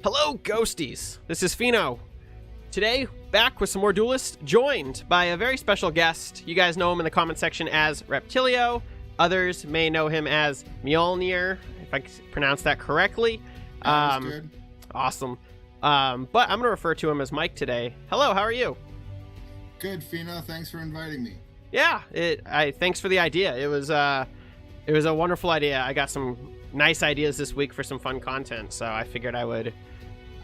Hello, ghosties. This is Pheno. Today, back with some more Duelyst, joined by a very special guest. You guys know him in the comment section as Reptilio. Others may know him as Mjolnir, if I pronounced that correctly. That was good. Awesome. But I'm going to refer to him as Mike today. Hello, how are you? Good, Pheno. Thanks for inviting me. Yeah, thanks for the idea. It was a wonderful idea. I got some nice ideas this week for some fun content, so I figured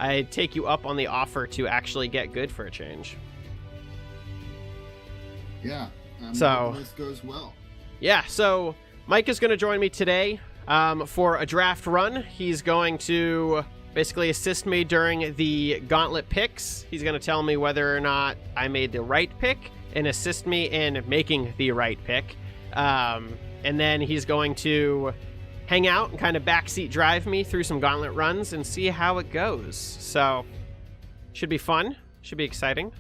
I'd take you up on the offer to actually get good for a change. Yeah. So this goes well. Yeah, so Mike is going to join me today for a draft run. He's going to basically assist me during the Gauntlet picks. He's going to tell me whether or not I made the right pick and assist me in making the right pick. And then he's going to hang out and kind of backseat drive me through some Gauntlet runs and see how it goes. So, should be fun. Should be exciting.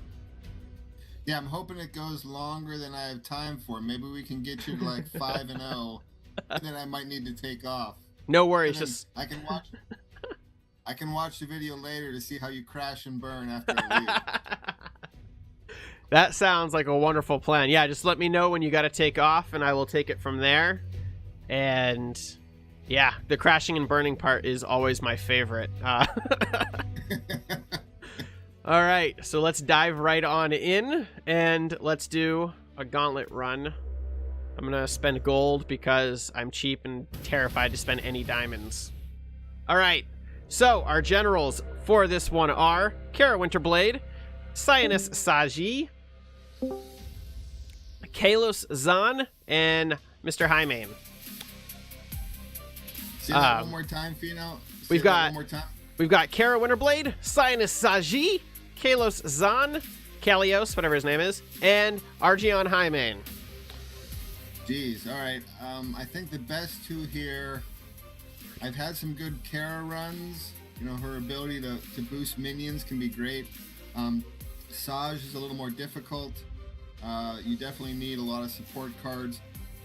Yeah, I'm hoping it goes longer than I have time for. Maybe we can get you to like 5-0, and then I might need to take off. No worries. Just I can watch the video later to see how you crash and burn after I leave. That sounds like a wonderful plan. Yeah, just let me know when you got to take off, and I will take it from there. And yeah, the crashing and burning part is always my favorite. All right, so let's dive right on in, and let's do a Gauntlet run. I'm going to spend gold because I'm cheap and terrified to spend any diamonds. All right, so our generals for this one are Kara Winterblade, Cyanus Saji, Kalos Zahn, and Mr. Highmane. Say that one more time, Pheno. We've got Kara Winterblade, Cyanus Saji, Kalos Zahn, Kalios, whatever his name is, and Argion Highmane. Jeez, all right. I think the best two here, I've had some good Kara runs. You know, her ability to boost minions can be great. Saj is a little more difficult. You definitely need a lot of support cards.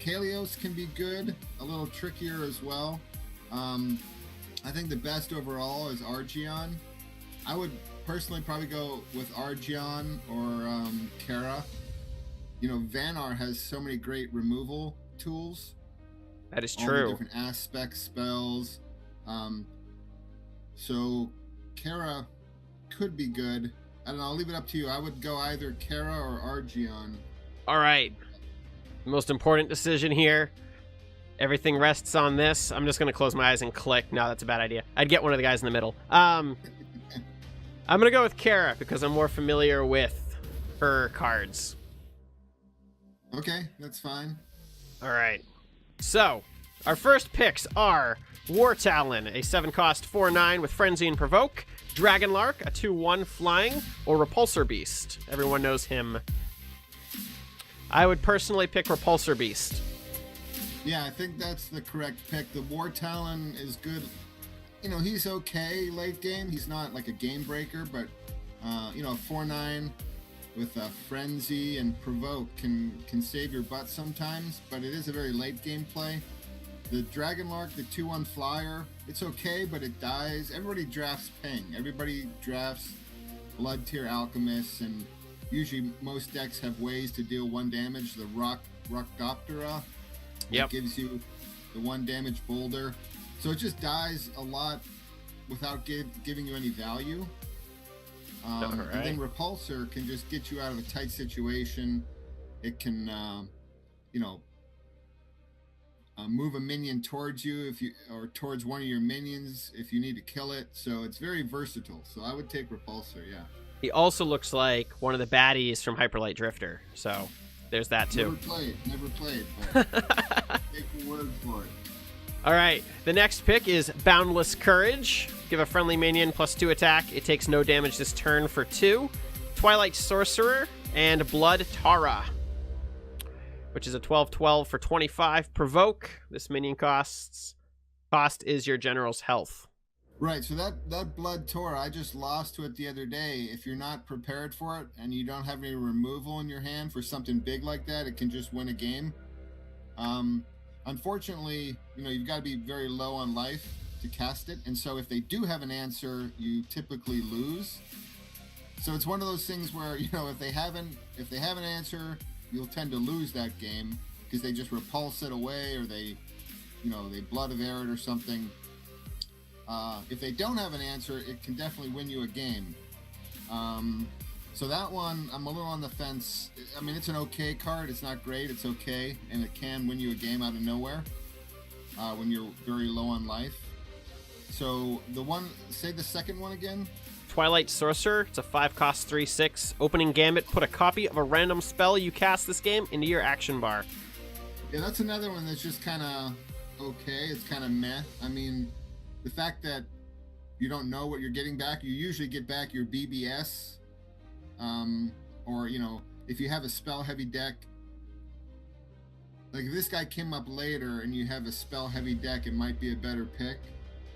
Kalios can be good, a little trickier as well. I think the best overall is Argion. I would personally probably go with Argion or Kara. You know, Vanar has so many great removal tools. That is all true. the different aspect spells. So Kara could be good. I don't know, I'll leave it up to you. I would go either Kara or Argion. All right. The most important decision here. Everything rests on this. I'm just going to close my eyes and click. No, that's a bad idea. I'd get one of the guys in the middle. I'm going to go with Kara because I'm more familiar with her cards. Okay, that's fine. All right. So, our first picks are War Talon, a 7-cost 4/9 with Frenzy and Provoke, Dragonlark, a 2/1 flying, or Repulsor Beast. Everyone knows him. I would personally pick Repulsor Beast. Yeah, I think that's the correct pick. The War Talon is good. You know, he's okay late game. He's not like a game breaker, but, you know, a 4/9 with Frenzy and Provoke can save your butt sometimes, but it is a very late game play. The Dragonlark, the 2/1 flyer, it's okay, but it dies. Everybody drafts Ping. Everybody drafts Blood Tier Alchemists, and usually most decks have ways to deal 1 damage. The Rockdoptera. Yep. It gives you the 1 damage boulder. So it just dies a lot without giving you any value. Right. And then Repulsor can just get you out of a tight situation. It can, you know, move a minion towards you or towards one of your minions if you need to kill it. So it's very versatile. So I would take Repulsor, yeah. He also looks like one of the baddies from Hyperlight Drifter. So there's that too. Never played, but take your word for it. All right, the next pick is Boundless Courage. Give a friendly minion +2 attack. It takes no damage this turn for 2. Twilight Sorcerer and Blood Tara, which is a 12/12 for 25. Provoke. This minion cost is your general's health. Right, so that Blood Tara, I just lost to it the other day. If you're not prepared for it and you don't have any removal in your hand for something big like that, it can just win a game. Unfortunately, you know, you've got to be very low on life to cast it, and so if they do have an answer, you typically lose. So it's one of those things where, you know, if they have an answer, you'll tend to lose that game because they just repulse it away, or they blood of air it or something. If they don't have an answer, it can definitely win you a game. So that one, I'm a little on the fence. I mean, it's an okay card. It's not great. It's okay, and it can win you a game out of nowhere when you're very low on life. So say the second one again. Twilight Sorcerer. It's a 5-cost 3/6. Opening Gambit. Put a copy of a random spell you cast this game into your action bar. Yeah, that's another one that's just kind of okay. It's kind of meh. I mean, the fact that you don't know what you're getting back, you usually get back your BBS. Or, you know, if you have a spell-heavy deck, like if this guy came up later and you have a spell-heavy deck, it might be a better pick.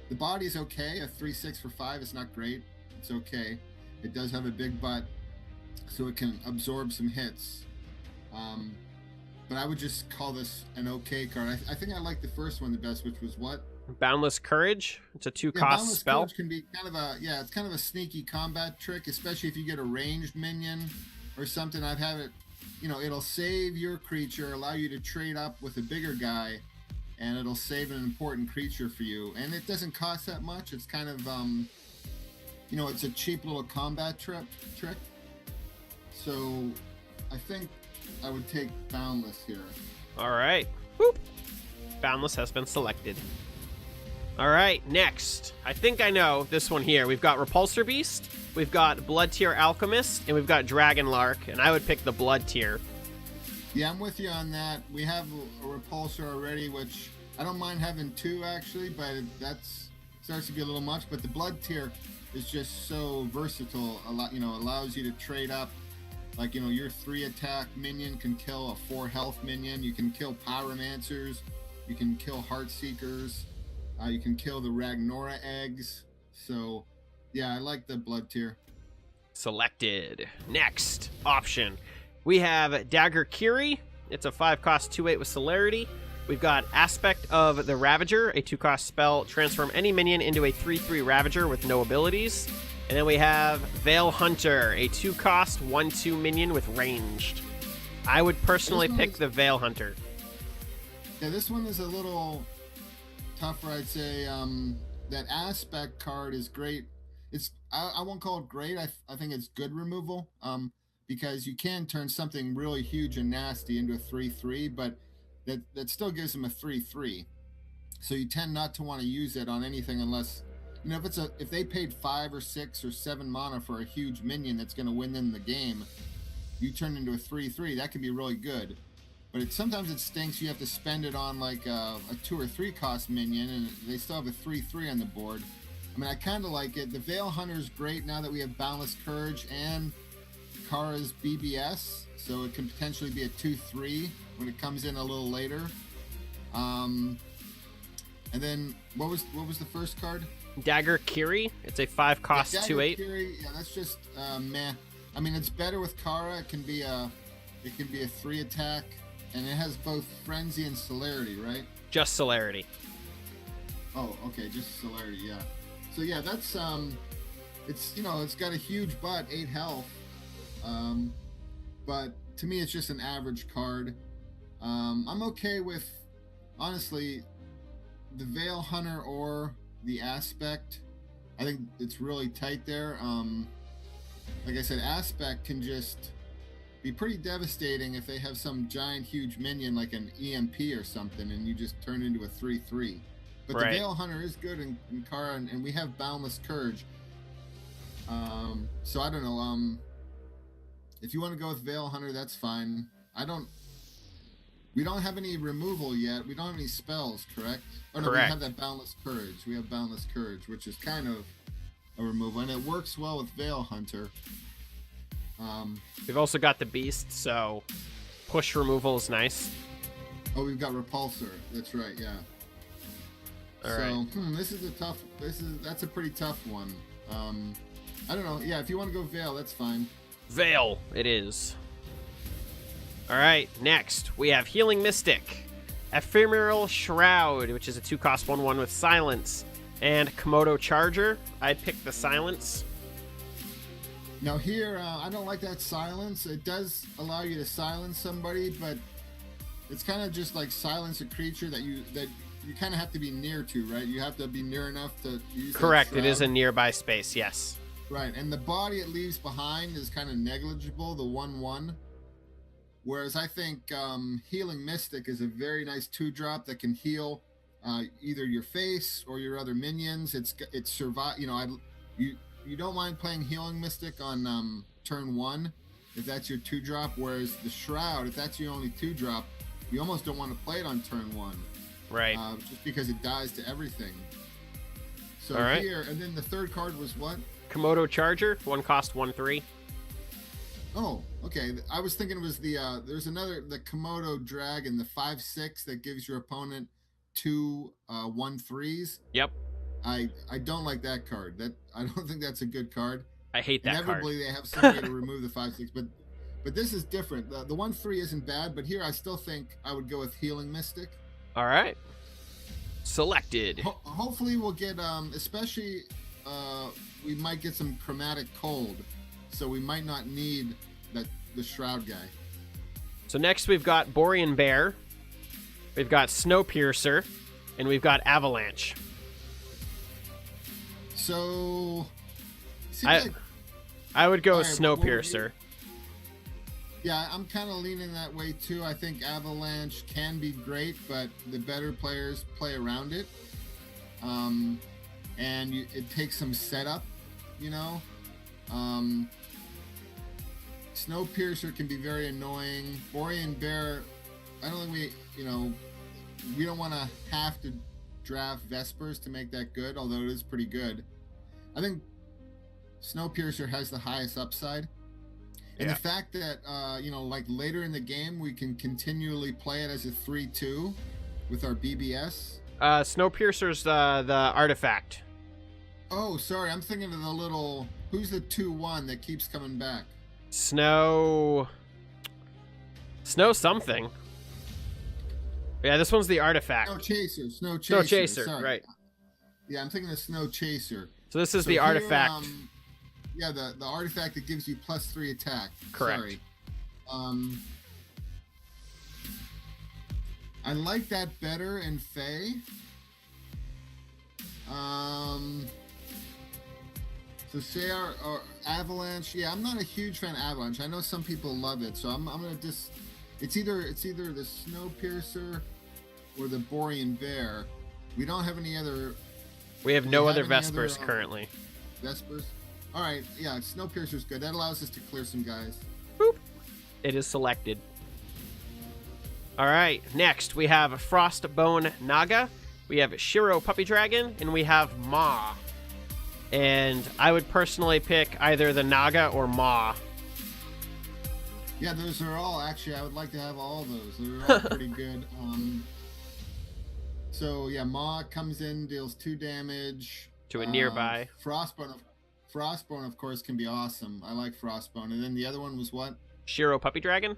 The body's okay. A 3/6 for 5 is not great. It's okay. It does have a big butt, so it can absorb some hits. But I would just call this an okay card. I think I like the first one the best, which was what? Boundless Courage. It's a 2-cost spell. Boundless Courage can be it's kind of a sneaky combat trick, especially if you get a ranged minion or something. I've had it, you know, it'll save your creature, allow you to trade up with a bigger guy, and it'll save an important creature for you. And it doesn't cost that much. It's kind of, you know, it's a cheap little combat trick. So I think I would take Boundless here. All right. Whoop. Boundless has been selected. All right, next. I think I know this one here. We've got Repulsor Beast, we've got Blood Tier Alchemist, and we've got Dragon Lark, and I would pick the Blood Tier. Yeah, I'm with you on that. We have a Repulsor already, which I don't mind having 2 actually, but that starts to be a little much. But the Blood Tier is just so versatile. Allows you to trade up. Like, you know, your 3-attack minion can kill a 4 health minion. You can kill Pyromancers. You can kill Heartseekers. You can kill the Ragnora eggs. So, yeah, I like the Blood Tier. Selected. Next option. We have Dagger Kiri. It's a 5-cost 2/8 with Celerity. We've got Aspect of the Ravager, a 2-cost spell. Transform any minion into a 3/3 Ravager with no abilities. And then we have Veil Hunter, a 2-cost 1/2 minion with ranged. I would personally pick the Veil Hunter. Yeah, this one is a little tougher, I'd say. That Aspect card is great. I won't call it great. I think it's good removal. Because you can turn something really huge and nasty into a 3/3, but that still gives them a 3/3. So you tend not to want to use it on anything unless, you know, if they paid 5 or 6 or 7 mana for a huge minion that's going to win them the game, you turn into a 3/3. That can be really good. But sometimes it stinks. You have to spend it on like a 2 or 3 cost minion, and they still have a 3/3 on the board. I mean, I kind of like it. The Veil Hunter is great now that we have Boundless Courage and Kara's BBS, so it can potentially be a 2/3 when it comes in a little later. And then what was the first card? Dagger Kiri. It's a 5-cost 2/8. Kiri, yeah, that's just meh. I mean, it's better with Kara. It can be a 3-attack, and it has both Frenzy and Celerity, right? Just Celerity. Oh, okay, just Celerity, yeah. So yeah, that's it's, you know, it's got a huge butt, 8 health. But to me, it's just an average card. I'm okay with, honestly, the Veil Hunter or the Aspect. I think it's really tight there. Like I said, Aspect can just be pretty devastating if they have some giant, huge minion like an EMP or something, and you just turn into a 3/3. But right. The Veil Hunter is good in Kara, and we have Boundless Courage. So I don't know. If you want to go with Veil Hunter, that's fine. We don't have any removal yet. We don't have any spells, correct? Oh, no, correct. We have that Boundless Courage. We have Boundless Courage, which is kind of a removal, and it works well with Veil Hunter. We've also got the Beast, so push removal is nice. Oh, we've got Repulsor. That's right, yeah. All right. That's a pretty tough one. I don't know. Yeah, if you want to go Veil, that's fine. Veil, it is. All right, next we have Healing Mystic, Ephemeral Shroud, which is a 2-cost 1/1 with Silence. And Komodo Charger. I'd pick the Silence. Now here, I don't like that silence. It does allow you to silence somebody, but it's kind of just like silence a creature that you kind of have to be near to, right? You have to be near enough to use. Correct. It is a nearby space. Yes. Right, and the body it leaves behind is kind of negligible. The 1/1. Whereas I think Healing Mystic is a very nice 2-drop that can heal either your face or your other minions. It's survive. You know, you don't mind playing Healing Mystic on turn 1 if that's your 2-drop. Whereas the Shroud, if that's your only 2-drop, you almost don't want to play it on turn 1. Right. Just because it dies to everything. So all right. Here, and then the third card was what? Komodo Charger. 1 cost, 1/3. Oh, okay. I was thinking it was there's the Komodo Dragon, the 5/6 that gives your opponent 2 1/3s. Yep. I don't like that card. I don't think that's a good card. I hate that Inevitably, card. they have some way to remove the 5/6, but this is different. The 1/3 isn't bad, but here I still think I would go with Healing Mystic. All right. Selected. Hopefully, we'll get especially we might get some Chromatic Cold, so we might not need the Shroud guy. So next we've got Borean Bear, we've got Snowpiercer, and we've got Avalanche. So, I would go with right, Snowpiercer. Yeah, I'm kind of leaning that way too. I think Avalanche can be great, but the better players play around it. And it takes some setup, you know. Snowpiercer can be very annoying. Borean Bear, I don't think we don't want to have to draft Vespers to make that good, although it is pretty good. I think Snowpiercer has the highest upside. And the fact that, like later in the game, we can continually play it as a 3/2 with our BBS. Snowpiercer's the artifact. Oh, sorry. I'm thinking of the little... Who's the 2/1 that keeps coming back? Snow something. Yeah, this one's the artifact. Snow Chaser. Sorry. Right. Yeah, I'm thinking of Snow Chaser. So this is the artifact. Yeah, the artifact that gives you +3 attack. Correct. Sorry. I like that better in Fae. So say our Avalanche. Yeah, I'm not a huge fan of Avalanche. I know some people love it, so I'm gonna it's either the Snowpiercer or the Borean Bear. We don't have any other. We have no other Vespers currently. Vespers. All right, yeah, Snowpiercer's good. That allows us to clear some guys. Boop. It is selected. All right, next we have Frostbone Naga, we have Shiro Puppy Dragon, and we have Ma. And I would personally pick either the Naga or Ma. Yeah, those are all actually. I would like to have all those. They're all pretty good. So yeah, Ma comes in, deals 2 damage to a nearby. Frostbone, of course, can be awesome. I like Frostbone. And then the other one was what? Shiro Puppy Dragon?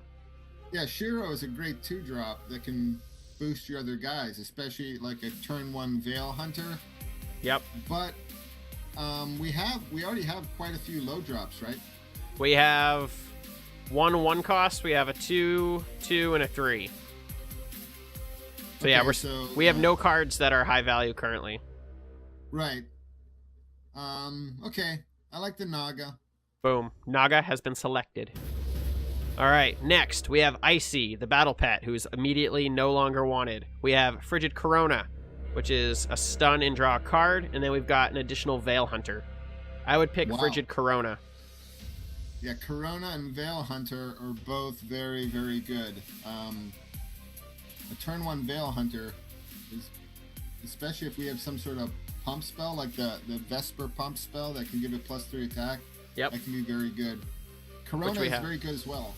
Yeah, Shiro is a great 2-drop that can boost your other guys, especially like a turn 1 Veil Hunter. Yep. But we already have quite a few low drops, right? We have 1 cost, we have a 2, 2, and a 3. So yeah, we have no cards that are high value currently. Right. Okay. I like the Naga. Boom. Naga has been selected. All right, next we have Icy, the battle pet, who's immediately no longer wanted. We have Frigid Corona, which is a stun and draw a card, and then we've got an additional Veil Hunter. I would pick Frigid Corona. Yeah, Corona and Veil Hunter are both very, very good. A turn 1 Veil Hunter is, especially if we have some sort of pump spell, like the Vesper pump spell that can give it +3 attack. Yep. That can be very good. Corona is very good as well.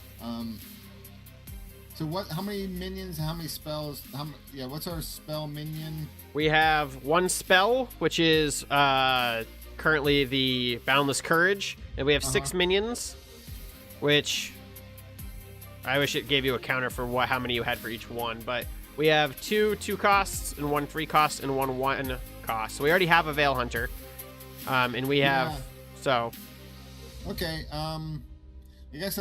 So how many minions, how many spells, what's our spell minion? We have 1 spell, which is currently the Boundless Courage, and we have 6 minions, which I wish it gave you a counter for how many you had for each one, but we have 2 costs and 1 3 cost and 1 1 cost. So we already have a Veil Hunter, and we have so. Okay. I guess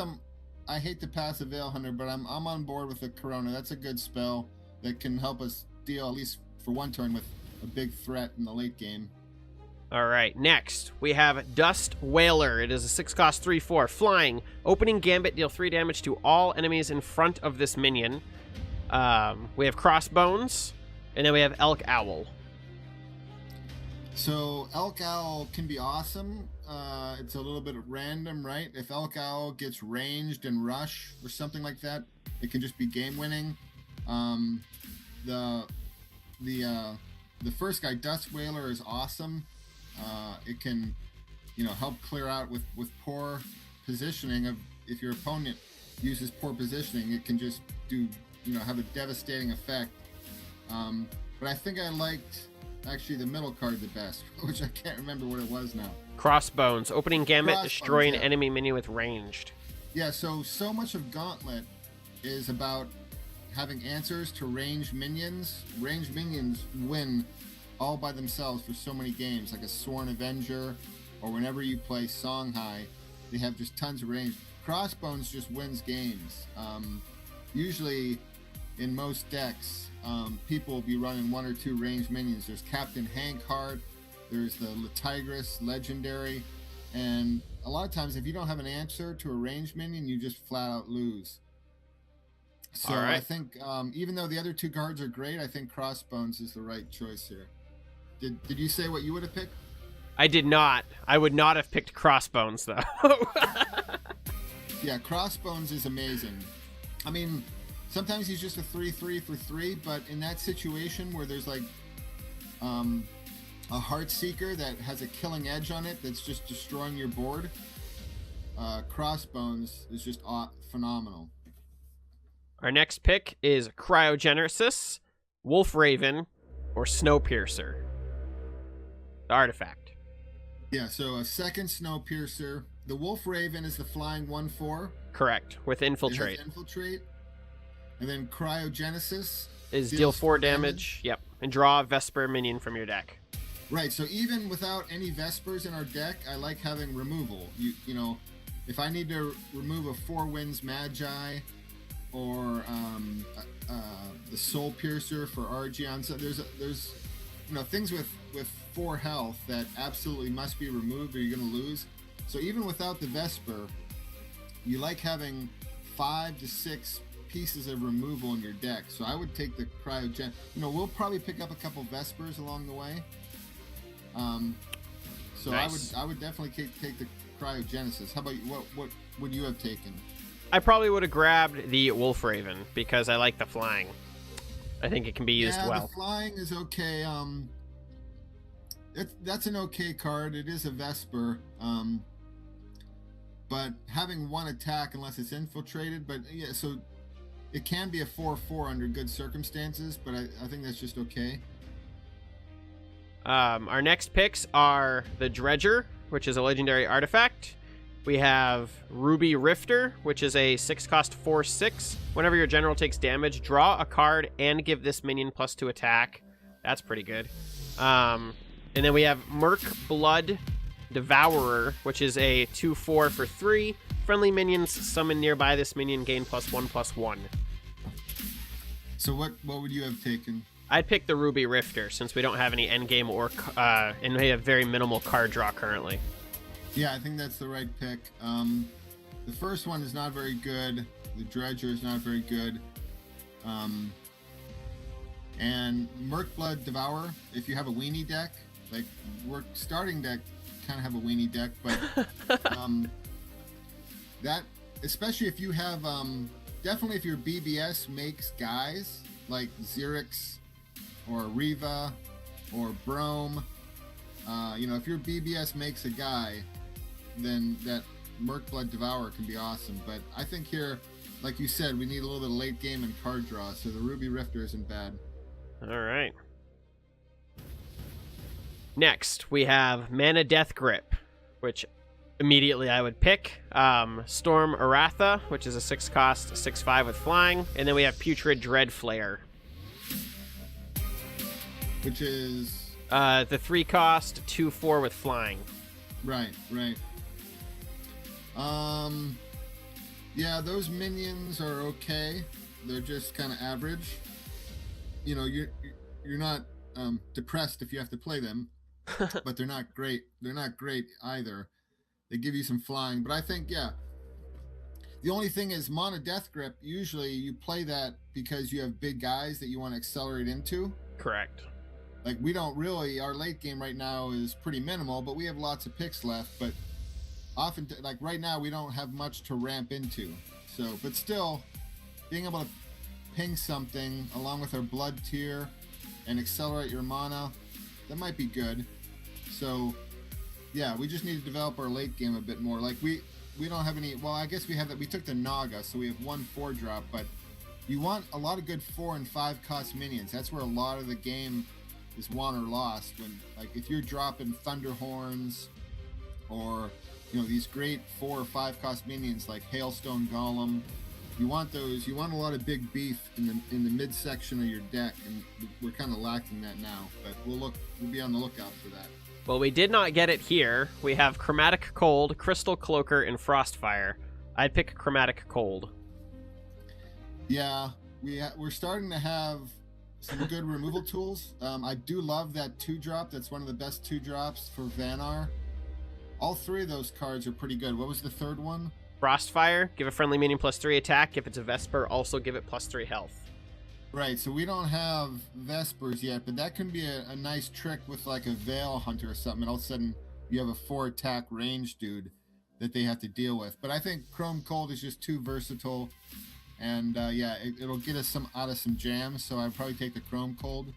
I hate to pass a Veil Hunter, but I'm on board with the Corona. That's a good spell that can help us deal, at least for one turn, with a big threat in the late game. All right, next we have Dust Whaler. It is a 6-cost 3/4 flying. Opening Gambit, deal 3 damage to all enemies in front of this minion. We have Crossbones, and then we have Elk Owl. So Elk Owl can be awesome. It's a little bit random, right? If Elk Owl gets ranged and rush or something like that, it can just be game winning. The first guy, Dust Whaler, is awesome. It can, help clear out with poor positioning of, if your opponent uses poor positioning, it can just do, have a devastating effect. But I think I liked actually the middle card the best, which I can't remember what it was now. Crossbones. Opening Gambit, destroy an yeah. enemy minion with ranged. Yeah, so much of Gauntlet is about having answers to ranged minions. Ranged minions win all by themselves for so many games, like a Sworn Avenger, or whenever you play Songhai, they have just tons of range. Crossbones just wins games. Usually, in most decks, people will be running 1 or 2 ranged minions. There's Captain Hankheart, there's the Tigress Legendary, and a lot of times if you don't have an answer to a ranged minion, you just flat out lose. So all right. I think even though the other 2 cards are great, I think Crossbones is the right choice here. Did you say what you would have picked? I did not. I would not have picked Crossbones, though. Yeah, Crossbones is amazing. I mean, sometimes he's just a 3/3 for 3, but in that situation where there's like a Heartseeker that has a killing edge on it that's just destroying your board, Crossbones is just phenomenal. Our next pick is Cryogenesis, Wolf Raven, or Snowpiercer. The artifact. Yeah, so a second Snowpiercer. The Wolf Raven is the flying 1/4. Correct, with Infiltrate. It has Infiltrate. And then Cryogenesis is deal 4 damage. Yep, and draw a Vesper minion from your deck. Right, so even without any Vespers in our deck, I like having removal. If I need to remove a 4 Winds Magi, or the Soul Piercer for Argeon, so there's things with 4 health that absolutely must be removed or you're going to lose. So even without the Vesper, you like having 5 to 6 pieces of removal in your deck. So I would take the Cryogen. We'll probably pick up a couple Vespers along the way. So nice. I would definitely take the Cryogenesis. How about you? What would you have taken? I probably would have grabbed the Wolf Raven because I like the flying. I think it can be used well. The flying is okay. That's an okay card. It is a Vesper. But having 1 attack unless it's infiltrated, but yeah, so it can be a 4/4 under good circumstances, but I think that's just okay. Our next picks are the Dredger, which is a legendary artifact. We have Ruby Rifter, which is a 6-cost 4/6. Whenever your general takes damage, draw a card and give this minion +2 attack. That's pretty good. And then we have Merc Blood Devourer, which is a 2/4 for 3. Friendly minions summon nearby this minion, gain +1/+1. So what would you have taken? I'd pick the Ruby Rifter since we don't have any endgame and we have very minimal card draw currently. Yeah, I think that's the right pick. The first one is not very good. The Dredger is not very good. And Mercblood Devourer, if you have a weenie deck, like we're starting deck kind of have a weenie deck, but that, especially if you have, definitely if your BBS makes guys like Xerix or Riva or Brome, if your BBS makes a guy, then that Mercblood Devourer can be awesome. But I think here, like you said, we need a little bit of late game and card draw, so the Ruby Rifter isn't bad. All right. Next, we have Mana Death Grip, which immediately I would pick. Storm Aratha, which is a 6-cost 6/5 with flying. And then we have Putrid Dread Flare, which is The 3 cost, 2/4 with flying. Right. Yeah, those minions are okay. They're just kind of average. You know, you're not depressed if you have to play them, but they're not great. They're not great either. They give you some flying, but I think, yeah. The only thing is Mana Death Grip, usually you play that because you have big guys that you want to accelerate into. Correct. Like, we don't really, our late game right now is pretty minimal, but we have lots of picks left, but often, like right now, we don't have much to ramp into. So, but still, being able to ping something along with our blood tier and accelerate your mana, that might be good. So, yeah, we just need to develop our late game a bit more. Like, we don't have any, well, I guess we have that, we took the Naga, so we have 1 4-drop, but you want a lot of good 4 and 5 cost minions. That's where a lot of the game is won or lost. When, like, if you're dropping Thunderhorns or, you know, these great 4 or 5 cost minions like Hailstone Golem, you want those. You want a lot of big beef in the midsection of your deck, and we're kind of lacking that now. But we'll be on the lookout for that. Well, we did not get it here. We have Chromatic Cold, Crystal Cloaker, and Frostfire. I'd pick Chromatic Cold. Yeah, we're starting to have some good removal tools. I do love that 2-drop. That's one of the best 2-drops for Vanar. All 3 of those cards are pretty good. What was the 3rd one? Frostfire, give a friendly minion +3 attack. If it's a Vesper, also give it +3 health. Right, so we don't have Vespers yet, but that can be a nice trick with like a Veil Hunter or something, and all of a sudden you have a 4-attack range dude that they have to deal with. But I think Chrome Cold is just too versatile, and yeah, it'll get us out of some jams, so I'd probably take the Chrome Cold.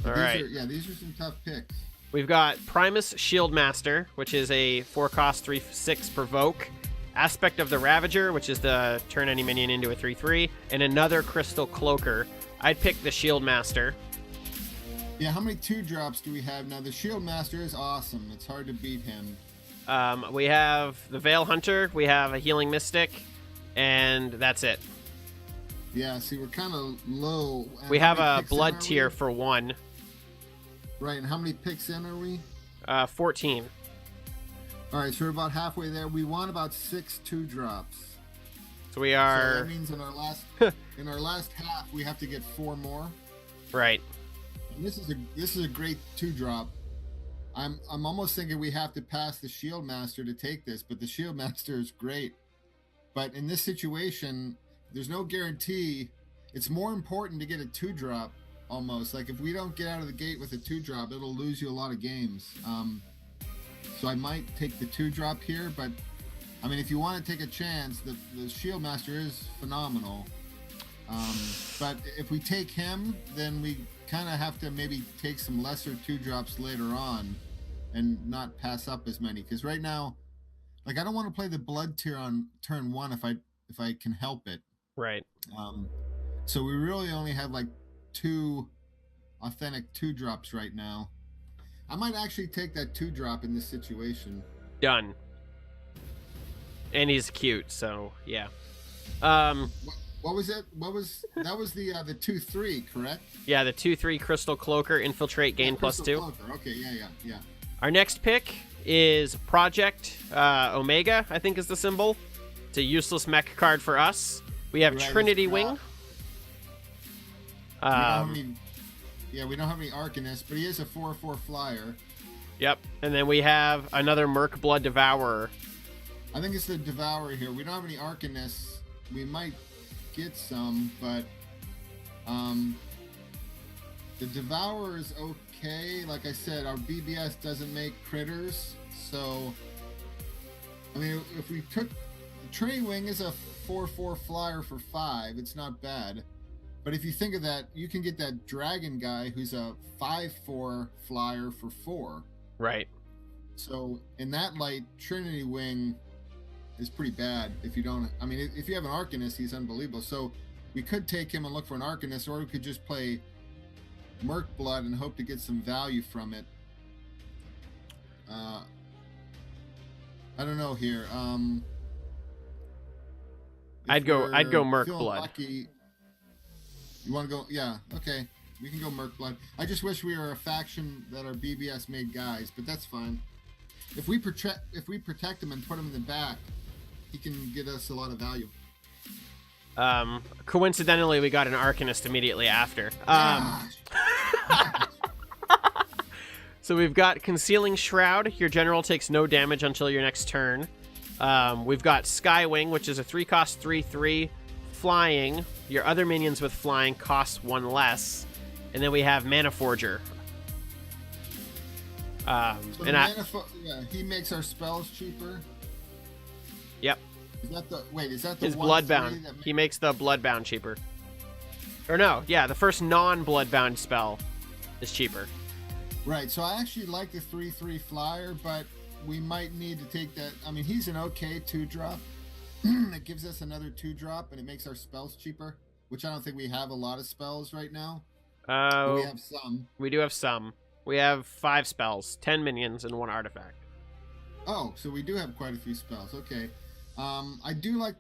All right. These are some tough picks. We've got Primus Shieldmaster, which is a 4-cost 3/6 provoke. Aspect of the Ravager, which is the turn any minion into a 3/3, and another Crystal Cloaker. I'd pick the Shieldmaster. Yeah, how many 2-drops do we have now? The Shieldmaster is awesome. It's hard to beat him. We have the Veil Hunter, we have a Healing Mystic, and that's it. Yeah, see, we're kind of low. We have a Blood tier for 1. Right, and how many picks in are we? 14. All right, so we're about halfway there. We want about 6 2-drops. So we are. So that means in our last half we have to get 4 more. Right. And this is a great 2-drop. I'm almost thinking we have to pass the Shieldmaster to take this, but the Shieldmaster is great. But in this situation, there's no guarantee. It's more important to get a 2-drop almost. Like if we don't get out of the gate with a 2-drop, it'll lose you a lot of games. So I might take the 2-drop here, but I mean, if you want to take a chance, the Shieldmaster is phenomenal. But if we take him, then we kind of have to maybe take some lesser 2-drops later on and not pass up as many. Because right now, like I don't want to play the Blood tier on turn 1 if I can help it. Right. So we really only have like 2 authentic 2-drops right now. I might actually take that 2-drop in this situation. Done. And he's cute, so yeah. What was it? That was the 2/3, correct? Yeah, the 2/3 Crystal Cloaker, infiltrate, gain +2. Cloaker. Okay, yeah. Our next pick is Project Omega, I think is the symbol. It's a useless mech card for us. We have Trinity Wing. We don't have any Arcanist, but he is a 4/4 flyer. Yep, and then we have another Merc Blood Devourer. I think it's the Devourer here. We don't have any Arcanists. We might get some, but the Devourer is okay. Like I said, our BBS doesn't make critters, so I mean, if we took Trinity Wing is a 4/4 flyer for 5, it's not bad. But if you think of that, you can get that dragon guy who's a 5/4 flyer for 4. Right. So in that light, Trinity Wing is pretty bad if you don't. I mean, if you have an Arcanist, he's unbelievable. So we could take him and look for an Arcanist, or we could just play Merc Blood and hope to get some value from it. I don't know here. I'd go Merc Blood. Lucky, you want to go? Yeah, okay. We can go Merc Blood. I just wish we were a faction that are BBS made guys, but that's fine. If we protect him and put him in the back, he can get us a lot of value. Coincidentally, we got an Arcanist immediately after. So we've got Concealing Shroud. Your general takes no damage until your next turn. We've got Skywing, which is a 3-cost 3/3 flying. Your other minions with flying cost 1 less. And then we have Mana Forger. He makes our spells cheaper. Yep. Is that the his Bloodbound? He makes the Bloodbound cheaper. Or no, yeah, the first non-Bloodbound spell is cheaper. Right, so I actually like the 3/3 flyer, but we might need to take that. I mean, he's an okay 2-drop. It gives us another 2-drop, and it makes our spells cheaper, which I don't think we have a lot of spells right now. But we have some. We do have some. We have 5 spells, 10 minions, and 1 artifact. Oh, so we do have quite a few spells. Okay. I do like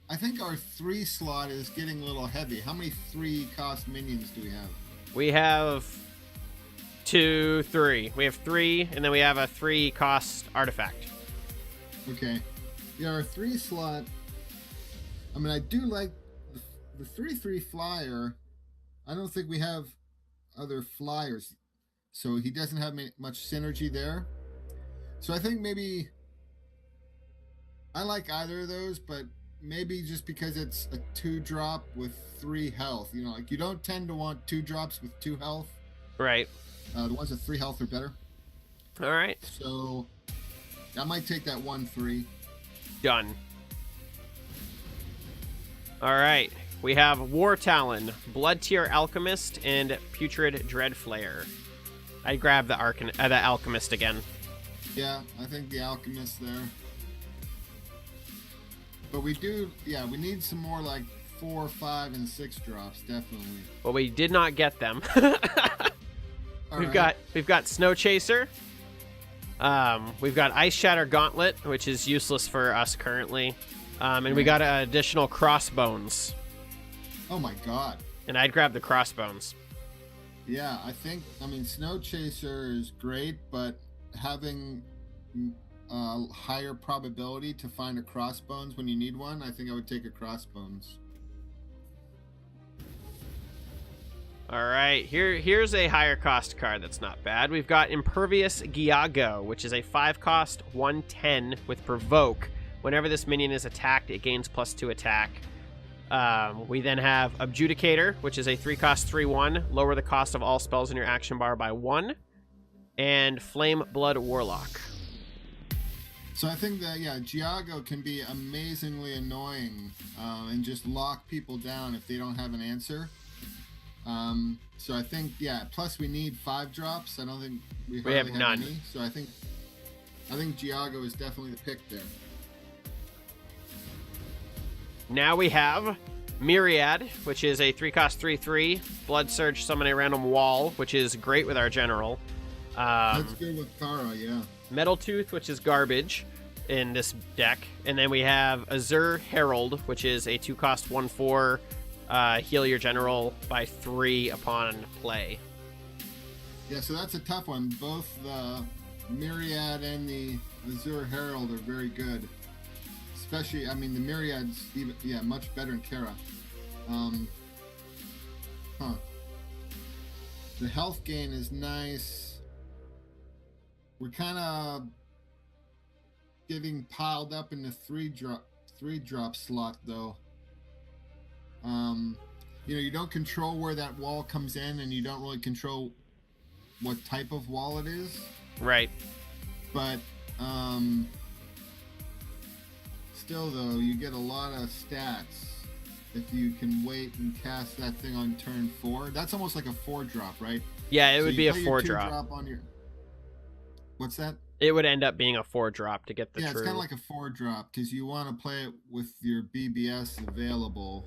I think our 3 slot is getting a little heavy. How many 3-cost minions do we have? We have 2, 3. We have 3, and then we have a 3-cost artifact. Okay. Yeah, our 3 slot. I mean, I do like the 3/3 flyer. I don't think we have other flyers, so he doesn't have much synergy there. So I think maybe I like either of those, but maybe just because it's a 2-drop with 3 health. You know, like you don't tend to want 2-drops with 2 health. Right. The ones with 3 health are better. All right. So I might take that 1/3. Done. All right. We have War Talon, Blood Tier Alchemist, and Putrid Dreadflare. I grab the Alchemist again. Yeah, I think the Alchemist there. But we need some more like 4, 5, and 6 drops, definitely. Well, we did not get them. We've got Snow Chaser. We've got Ice Shatter Gauntlet, which is useless for us currently. And we got additional Crossbones. Oh my god. And I'd grab the Crossbones. Yeah, I mean, Snow Chaser is great, but having a higher probability to find a Crossbones when you need one, I think I would take a Crossbones. All right, here's a higher cost card that's not bad. We've got Impervious Giago, which is a 5-cost 1/10 with Provoke. Whenever this minion is attacked, it gains +2 attack. We then have Adjudicator, which is a 3-cost 3/1. Lower the cost of all spells in your action bar by 1. And Flame Blood Warlock. So I think that, Giago can be amazingly annoying and just lock people down if they don't have an answer. So I think, plus we need 5 drops. I don't think we have none. Any, so I think Giago is definitely the pick there. Now we have Myriad, which is a 3-cost 3/3. Blood Surge, summon a random wall, which is great with our general. That's good with Kara, yeah. Metal Tooth, which is garbage in this deck. And then we have Azure Herald, which is a 2-cost 1/4. Heal your general by 3 upon play. Yeah, so that's a tough one. Both the Myriad and the Azure Herald are very good. Especially, I mean, the Myriad's much better in Kara. The health gain is nice. We're kind of getting piled up in the 3-drop slot, though. You don't control where that wall comes in, and you don't really control what type of wall it is. Right. But, still, though, you get a lot of stats if you can wait and cast that thing on turn 4. That's almost like a 4-drop, right? Yeah, it would be a 4-drop. On your... What's that? It would end up being a 4-drop to get the true. Yeah, it's kind of like a 4-drop because you want to play it with your BBS available.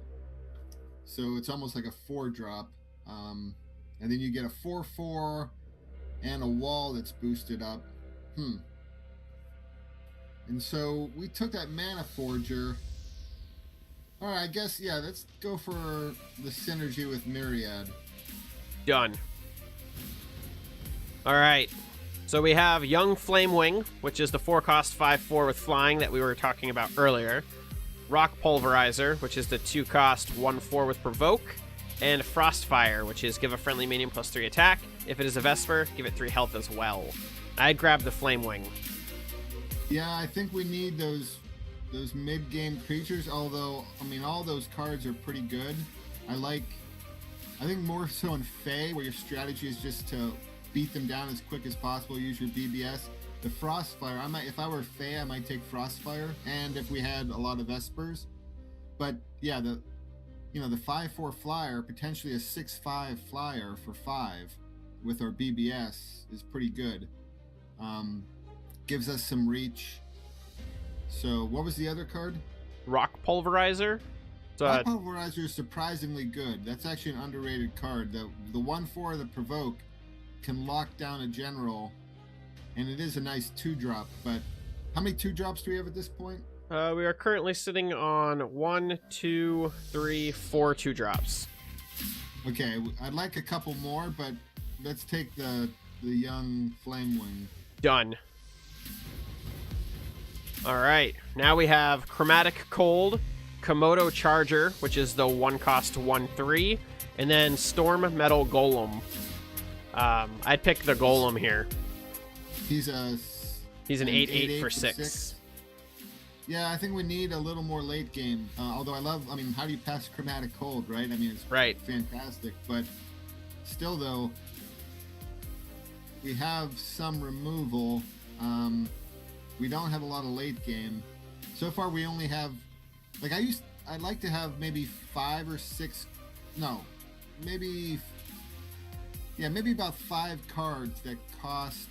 So it's almost like a 4-drop. And then you get a 4/4 and a wall that's boosted up. And so we took that Mana Forger. Alright, I guess, let's go for the synergy with Myriad. Done. All right. So we have Young Flame Wing, which is the 4-cost 5/4 with flying that we were talking about earlier. Rock Pulverizer, which is the 2-cost 1/4 with provoke. And Frostfire, which is give a friendly minion +3 attack. If it is a Vesper, give it 3 health as well. I'd grab the Flame Wing. Yeah, I think we need those mid-game creatures, although, I mean, all those cards are pretty good. I think more so in Fae, where your strategy is just to beat them down as quick as possible, use your BBS. The Frostfire, if I were Fae, I might take Frostfire, and if we had a lot of Vespers. But yeah, the 5/4 flyer, potentially a 6/5 flyer for 5 with our BBS is pretty good. Gives us some reach. So what was the other card? Rock Pulverizer. Rock Pulverizer is surprisingly good. That's actually an underrated card. The 1/4 the provoke can lock down a general, and it is a nice 2-drop. But how many 2-drops do we have at this point? We are currently sitting on 1, 2, 3, 4 2-drops. Okay, I'd like a couple more, but let's take the Young Flame Wing. Done. All right, now we have Chromatic Cold, Komodo Charger, which is the 1-cost 1/3, and then Storm Metal Golem. I'd pick the Golem here. He's an 8/8 for 6. Yeah, I think we need a little more late game. Although how do you pass Chromatic Cold, right? I mean, it's right. Fantastic, but still, though, we have some removal. We don't have a lot of late game. So far, we only have, I'd like to have maybe 5 or 6, maybe about 5 cards that cost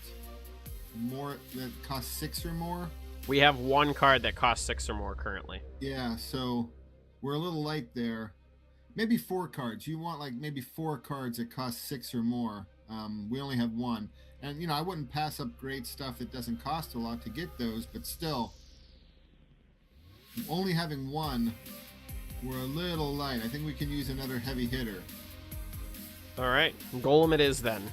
6 or more. We have 1 card that costs 6 or more currently. Yeah, so we're a little light there. Maybe 4 cards. You want maybe 4 cards that cost 6 or more. We only have 1. And, I wouldn't pass up great stuff that doesn't cost a lot to get those, but still, only having 1, we're a little light. I think we can use another heavy hitter. All right, Golem it is then.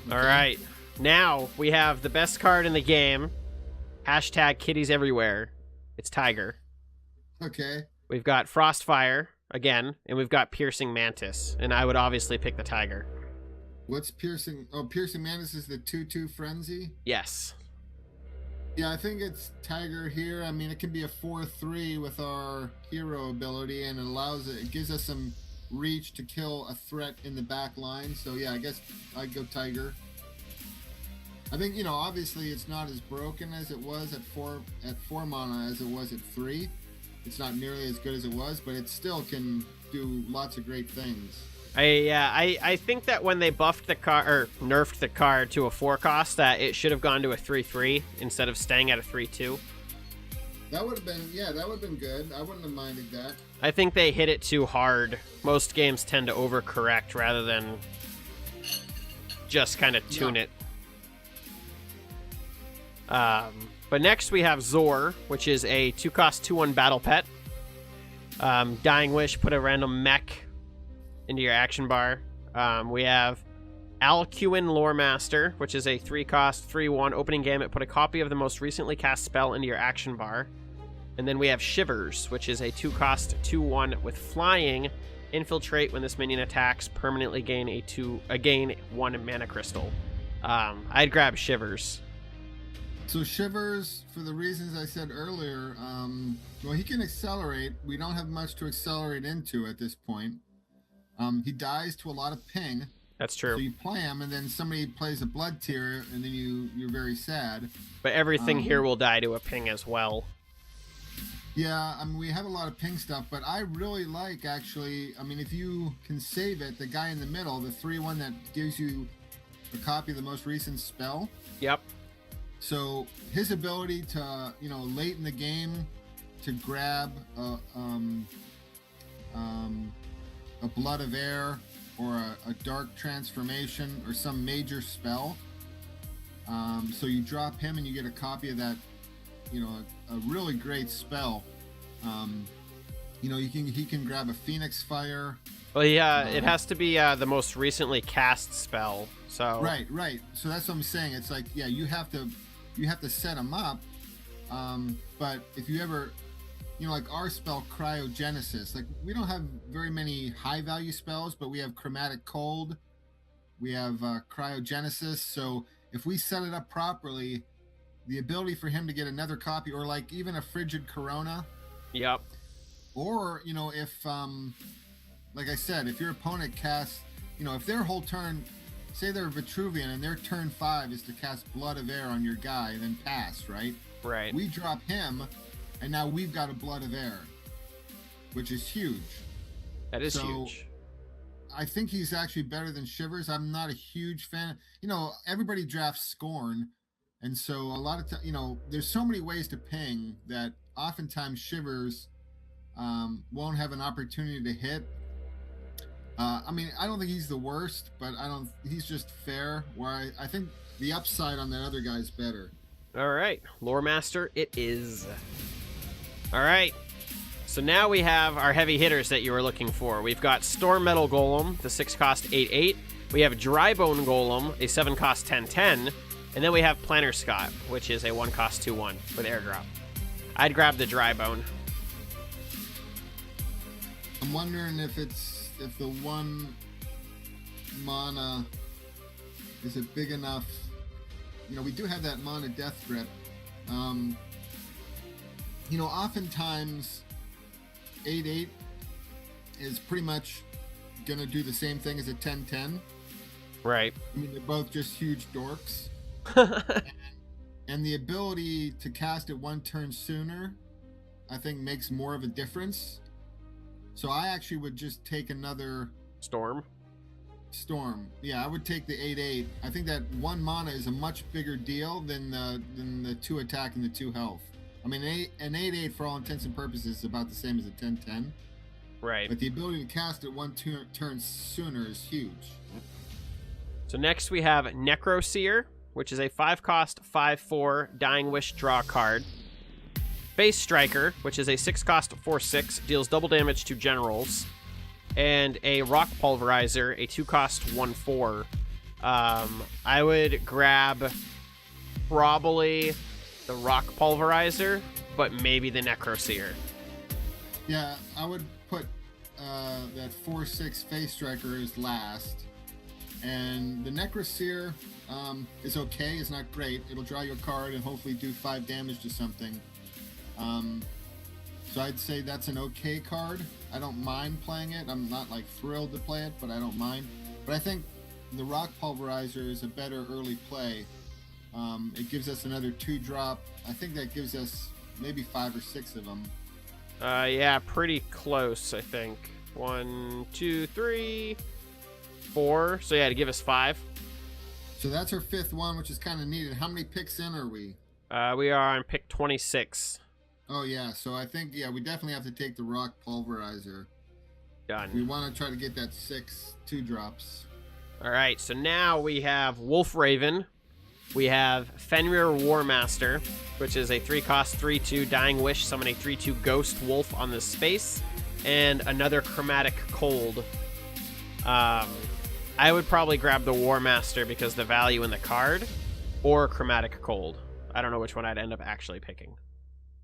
Okay. All right, now we have the best card in the game. Hashtag kitties everywhere. It's Tiger. Okay. We've got Frostfire again, and we've got Piercing Mantis, and I would obviously pick the Tiger. What's Piercing? Oh, Piercing Mantis is the 2/2 Frenzy? Yes. Yeah, I think it's Tiger here. I mean, it can be a 4/3 with our hero ability, and it gives us some reach to kill a threat in the back line. So yeah, I guess I'd go Tiger. I think, obviously it's not as broken as it was at 4 mana as it was at 3. It's not nearly as good as it was, but it still can do lots of great things. I think that when they buffed the card or nerfed the card to a 4-cost, that it should have gone to a 3/3 instead of staying at a 3/2. That would have been good. I wouldn't have minded that. I think they hit it too hard. Most games tend to overcorrect rather than just kind of tune it. But next we have Zor, which is a 2-cost 2/1 battle pet. Dying Wish, put a random mech into your action bar. We have Alcuin Loremaster, which is a 3-cost 3/1 opening gamut. Put a copy of the most recently cast spell into your action bar. And then we have Shivers, which is a 2-cost 2/1 with flying. Infiltrate. When this minion attacks, permanently gain gain 1 mana crystal. I'd grab Shivers. So Shivers, for the reasons I said earlier, he can accelerate. We don't have much to accelerate into at this point. He dies to a lot of ping. That's true. So you play him, and then somebody plays a Blood Tier, and then you're very sad. But everything here will die to a ping as well. Yeah, we have a lot of ping stuff, but I really like, actually, if you can save it, the guy in the middle, the 3/1 that gives you a copy of the most recent spell. Yep. So his ability to, late in the game to grab a Blood of Air or a Dark Transformation or some major spell. So you drop him and you get a copy of that, a really great spell. You know, he can grab a Phoenix Fire. Well, yeah, it has to be the most recently cast spell. So right. So that's what I'm saying. It's like, yeah, you have to set them up. But if you ever, you know, like our spell Cryogenesis, like we don't have very many high value spells, but we have Chromatic Cold, we have Cryogenesis. So if we set it up properly, the ability for him to get another copy, or like even a Frigid Corona. Yep. Or, you know, if, like I said, if your opponent casts, you know, if their whole turn, say they're Vitruvian and their turn 5 is to cast Blood of Air on your guy and then pass, right? Right. We drop him, and now we've got a Blood of Air, which is huge. That is huge. I think he's actually better than Shivers. I'm not a huge fan. You know, everybody drafts Scorn, and so a lot of you know, there's so many ways to ping that oftentimes Shivers won't have an opportunity to hit. I mean, I don't think he's the worst, but he's just fair, where I think the upside on that other guy is better. All right, Lore Master it is. All right, so now we have our heavy hitters that you were looking for. We've got Storm Metal Golem, the 6-cost 8/8. We have Drybone Golem, a 7-cost 10/10. And then we have Planner Scott, which is a 1-cost 2/1 with airdrop. I'd grab the Drybone. I'm wondering if the 1 mana is it big enough. You know, we do have that mana Death Grip. You know, oftentimes 8/8 is pretty much gonna do the same thing as a 10/10. Right. I mean, they're both just huge dorks. and the ability to cast it 1 turn sooner, I think, makes more of a difference. So I actually would just take another Storm. Yeah, I would take the 8/8. I think that 1 mana is a much bigger deal than the 2 attack and the 2 health. I mean, an 8/8 for all intents and purposes is about the same as a 10/10. Right. But the ability to cast it 1 turn sooner is huge. So next we have Necroseer, which is a 5-cost 5/4 Dying Wish draw card. Base Striker, which is a 6-cost 4/6, deals double damage to generals. And a Rock Pulverizer, a 2-cost 1/4. I would grab probably the Rock Pulverizer, but maybe the Necroseer. Yeah, I would put that 4/6 Face Striker as last. And the Necroseer is okay, it's not great. It'll draw you a card and hopefully do 5 damage to something. So I'd say that's an okay card. I don't mind playing it. I'm not like thrilled to play it, but I don't mind. But I think the Rock Pulverizer is a better early play. It gives us another 2-drop. I think that gives us maybe 5 or 6 of them. Yeah, pretty close, I think. 1, 2, 3, 4. So yeah, to give us 5. So that's our 5th one, which is kind of needed. How many picks in are we? We are on pick 26. Oh, yeah. So I think, yeah, we definitely have to take the Rock Pulverizer. Done. We want to try to get that 6 2-drops. All right, so now we have Wolf Raven. We have Fenrir Warmaster, which is a 3-cost 3/2 Dying Wish, summon a 3/2 Ghost Wolf on this space, and another Chromatic Cold. I would probably grab the Warmaster because the value in the card, or Chromatic Cold. I don't know which one I'd end up actually picking.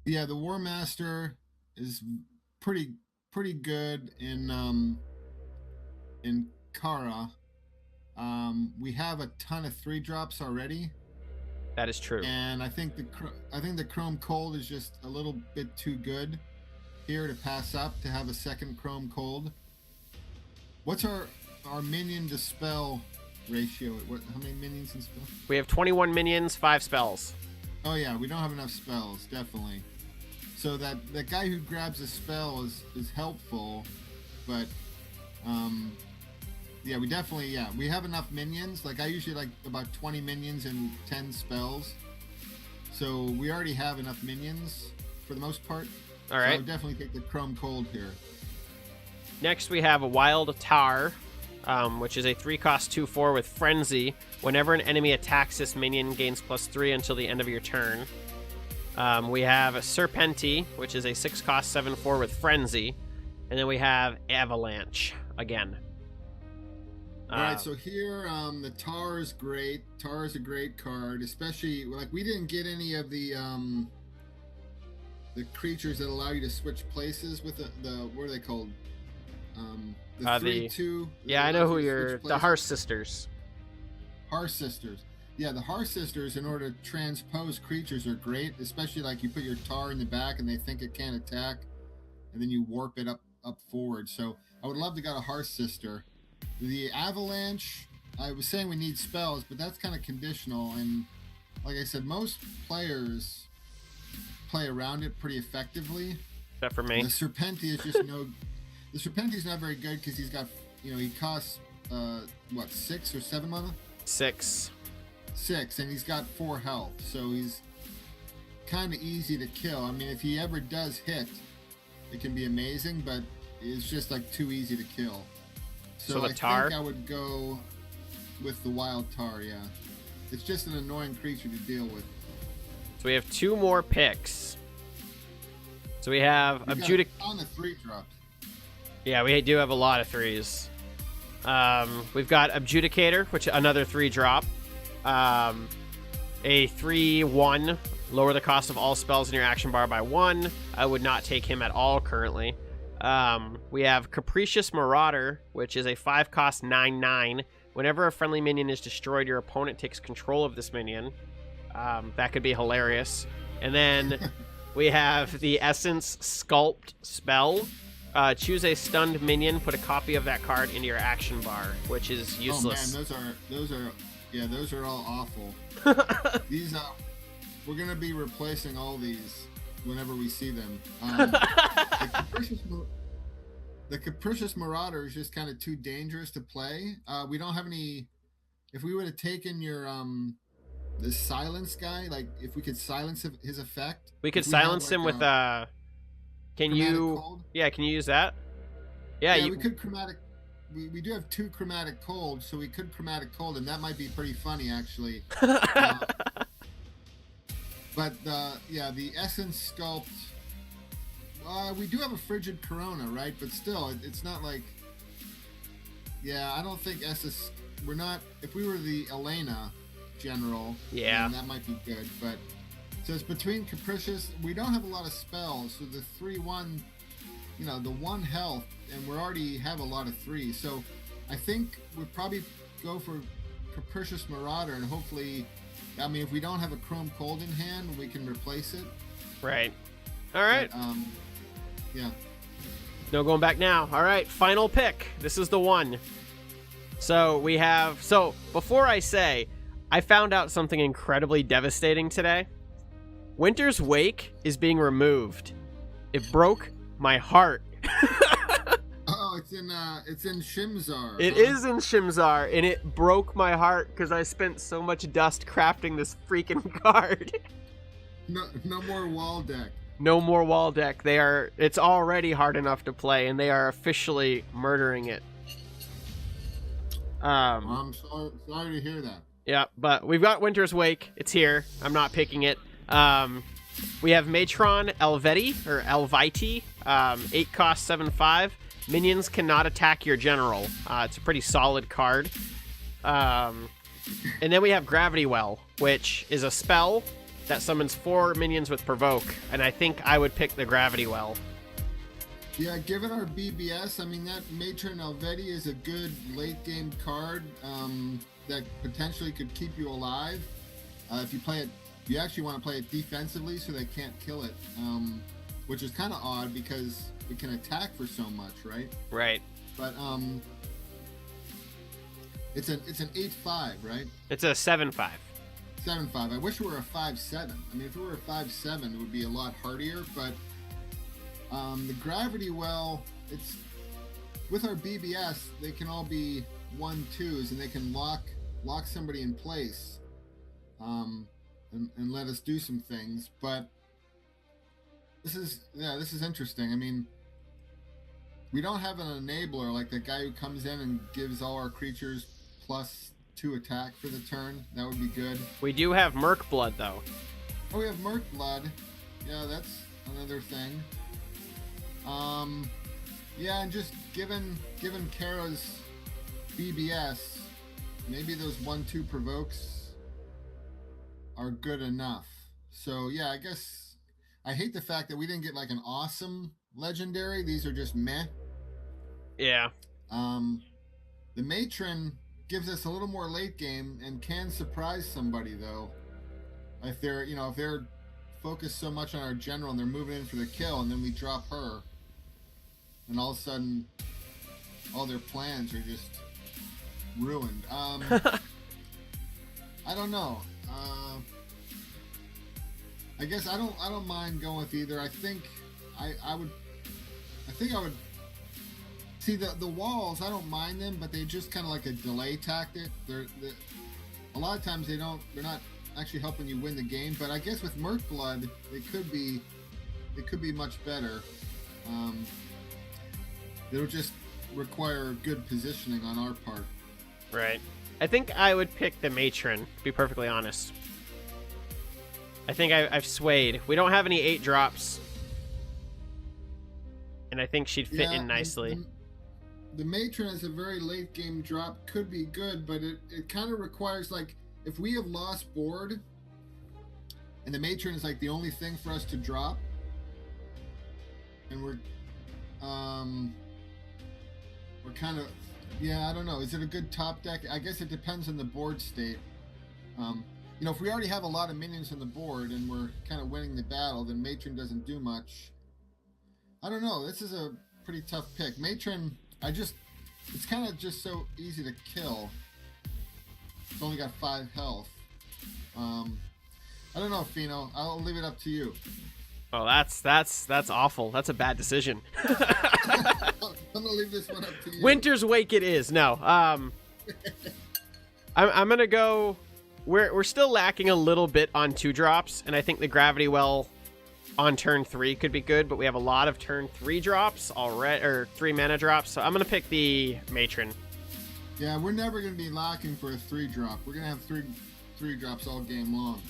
Yeah, the Warmaster is pretty good in Kara. We have a ton of 3-drops already. That is true. And I think the Chrome Cold is just a little bit too good here to pass up to have a second Chrome Cold. What's our minion to spell ratio? How many minions in spell? We have 21 minions, 5 spells. Oh yeah, we don't have enough spells, definitely. So that guy who grabs a spell is helpful, but yeah, we have enough minions. Like I usually like about 20 minions and 10 spells. So we already have enough minions for the most part. All right. So I would definitely take the Chrome Cold here. Next we have a Wild Tar, which is a 3-cost 2/4 with Frenzy. Whenever an enemy attacks, this minion gains +3 until the end of your turn. We have a Serpenti, which is a 6-cost 7/4 with Frenzy. And then we have Avalanche again. All right, so here, the Tar is great. Tar is a great card, especially, like, we didn't get any of the creatures that allow you to switch places with the what are they called? The 3/2. Yeah, I know who you're. The Hearth Sisters. Hearth Sisters. Yeah, the Hearth Sisters, in order to transpose creatures, are great, especially like you put your Tar in the back and they think it can't attack, and then you warp it up forward. So I would love to get a Hearth Sister. The Avalanche, I was saying we need spells, but that's kind of conditional, and like I said, most players play around it pretty effectively. Except for me. The Serpenti is just no. The Serpenti's not very good because he's got, he costs what, 6 or 7 mana? 6. 6, and he's got 4 health, so he's kind of easy to kill. I mean, if he ever does hit, it can be amazing, but it's just like too easy to kill. So the I Tar? think I would go with the Wild Tar, yeah. It's just an annoying creature to deal with. So we have 2 more picks. So we have on the 3-drops. Yeah, we do have a lot of 3s. We've got Adjudicator, which another 3-drop. A 3/1, lower the cost of all spells in your action bar by 1. I would not take him at all currently. We have Capricious Marauder, which is a 5-cost 9/9. Whenever a friendly minion is destroyed, your opponent takes control of this minion. That could be hilarious. And then we have the Essence Sculpt spell. Choose a stunned minion, put a copy of that card into your action bar, which is useless. Oh man, those are all awful. These we're gonna be replacing all these whenever we see them. The Capricious Marauder is just kind of too dangerous to play. We don't have any. If we would have taken your the silence guy, like if we could silence his effect, we could silence him with Can you? Cold? Yeah, can you use that? Yeah, we could chromatic. We do have 2 chromatic cold, so we could chromatic cold, and that might be pretty funny actually. But the Essence Sculpt. We do have a Frigid Corona, right? But still, it's not like. Yeah, I don't think Essence. We're not. If we were the Elena general, then that might be good. But so it's between Capricious. We don't have a lot of spells, so the 3/1, the 1 health, and we already have a lot of 3. So I think we'll probably go for Capricious Marauder, and hopefully, I mean, if we don't have a Chrome Cold in hand, we can replace it. Right. All right. But, yeah. No going back now. All right, final pick. This is the one. So we have. So before I say, I found out something incredibly devastating today. Winter's Wake is being removed. It broke my heart. Oh, it's in Shimzar. It is in Shimzar, and it broke my heart because I spent so much dust crafting this freaking card. No more wall deck. No more wall deck. It's already hard enough to play, and they are officially murdering it. I'm sorry to hear that. Yeah, but we've got Winter's Wake. It's here. I'm not picking it. We have Matron Elviti, 8 cost 7/5. Minions cannot attack your general. It's a pretty solid card. And then we have Gravity Well, which is a spell that summons 4 minions with Provoke, and I think I would pick the Gravity Well. Yeah, given our BBS, I mean, that Matron Elviti is a good late-game card that potentially could keep you alive. If you play it, you actually want to play it defensively so they can't kill it, which is kind of odd because it can attack for so much, right? Right. But it's an 8/5, right? It's a 7/5. 7/5. I wish it were a 5/7. I mean, if it were a 5/7, it would be a lot hardier. But the Gravity Well, it's with our BBS, they can all be 1/2s, and they can lock somebody in place, and let us do some things. But this is interesting. I mean, we don't have an enabler like the guy who comes in and gives all our creatures +2 attack for the turn. That would be good. We do have Merc Blood, though. Oh, we have Merc Blood. Yeah, that's another thing. Yeah, and just given Kara's BBS, maybe those 1-2 provokes are good enough. So yeah, I guess I hate the fact that we didn't get like an awesome legendary. These are just meh. Yeah. The matron gives us a little more late game and can surprise somebody though. If they're focused so much on our general and they're moving in for the kill, and then we drop her, and all of a sudden all their plans are just ruined. I don't know. I guess I don't mind going with either. I think I would see the walls. I don't mind them, but they just kind of like a delay tactic. They're a lot of times they're not actually helping you win the game. But I guess with Merc Blood, it could be much better. It'll just require good positioning on our part. Right. I think I would pick the matron, to be perfectly honest. I think I've swayed. We don't have any 8 drops. And I think she'd fit in nicely. The matron as a very late game drop could be good, but it kind of requires, like, if we have lost board and the matron is like the only thing for us to drop, and we're kind of, yeah, I don't know. Is it a good top deck? I guess it depends on the board state. If we already have a lot of minions on the board and we're kind of winning the battle, then matron doesn't do much. I don't know. This is a pretty tough pick. Matron, it's kind of just so easy to kill. It's only got 5 health. I don't know, Pheno. I'll leave it up to you. Oh, that's awful. That's a bad decision. I'm gonna leave this one up to you. Winter's Wake it is. No. I'm gonna go. We're still lacking a little bit on 2 drops, and I think the Gravity Well on turn 3 could be good, but we have a lot of turn 3 drops already, or 3 mana drops, so I'm gonna pick the matron. Yeah, we're never gonna be lacking for a 3 drop. We're gonna have 3 drops all game long.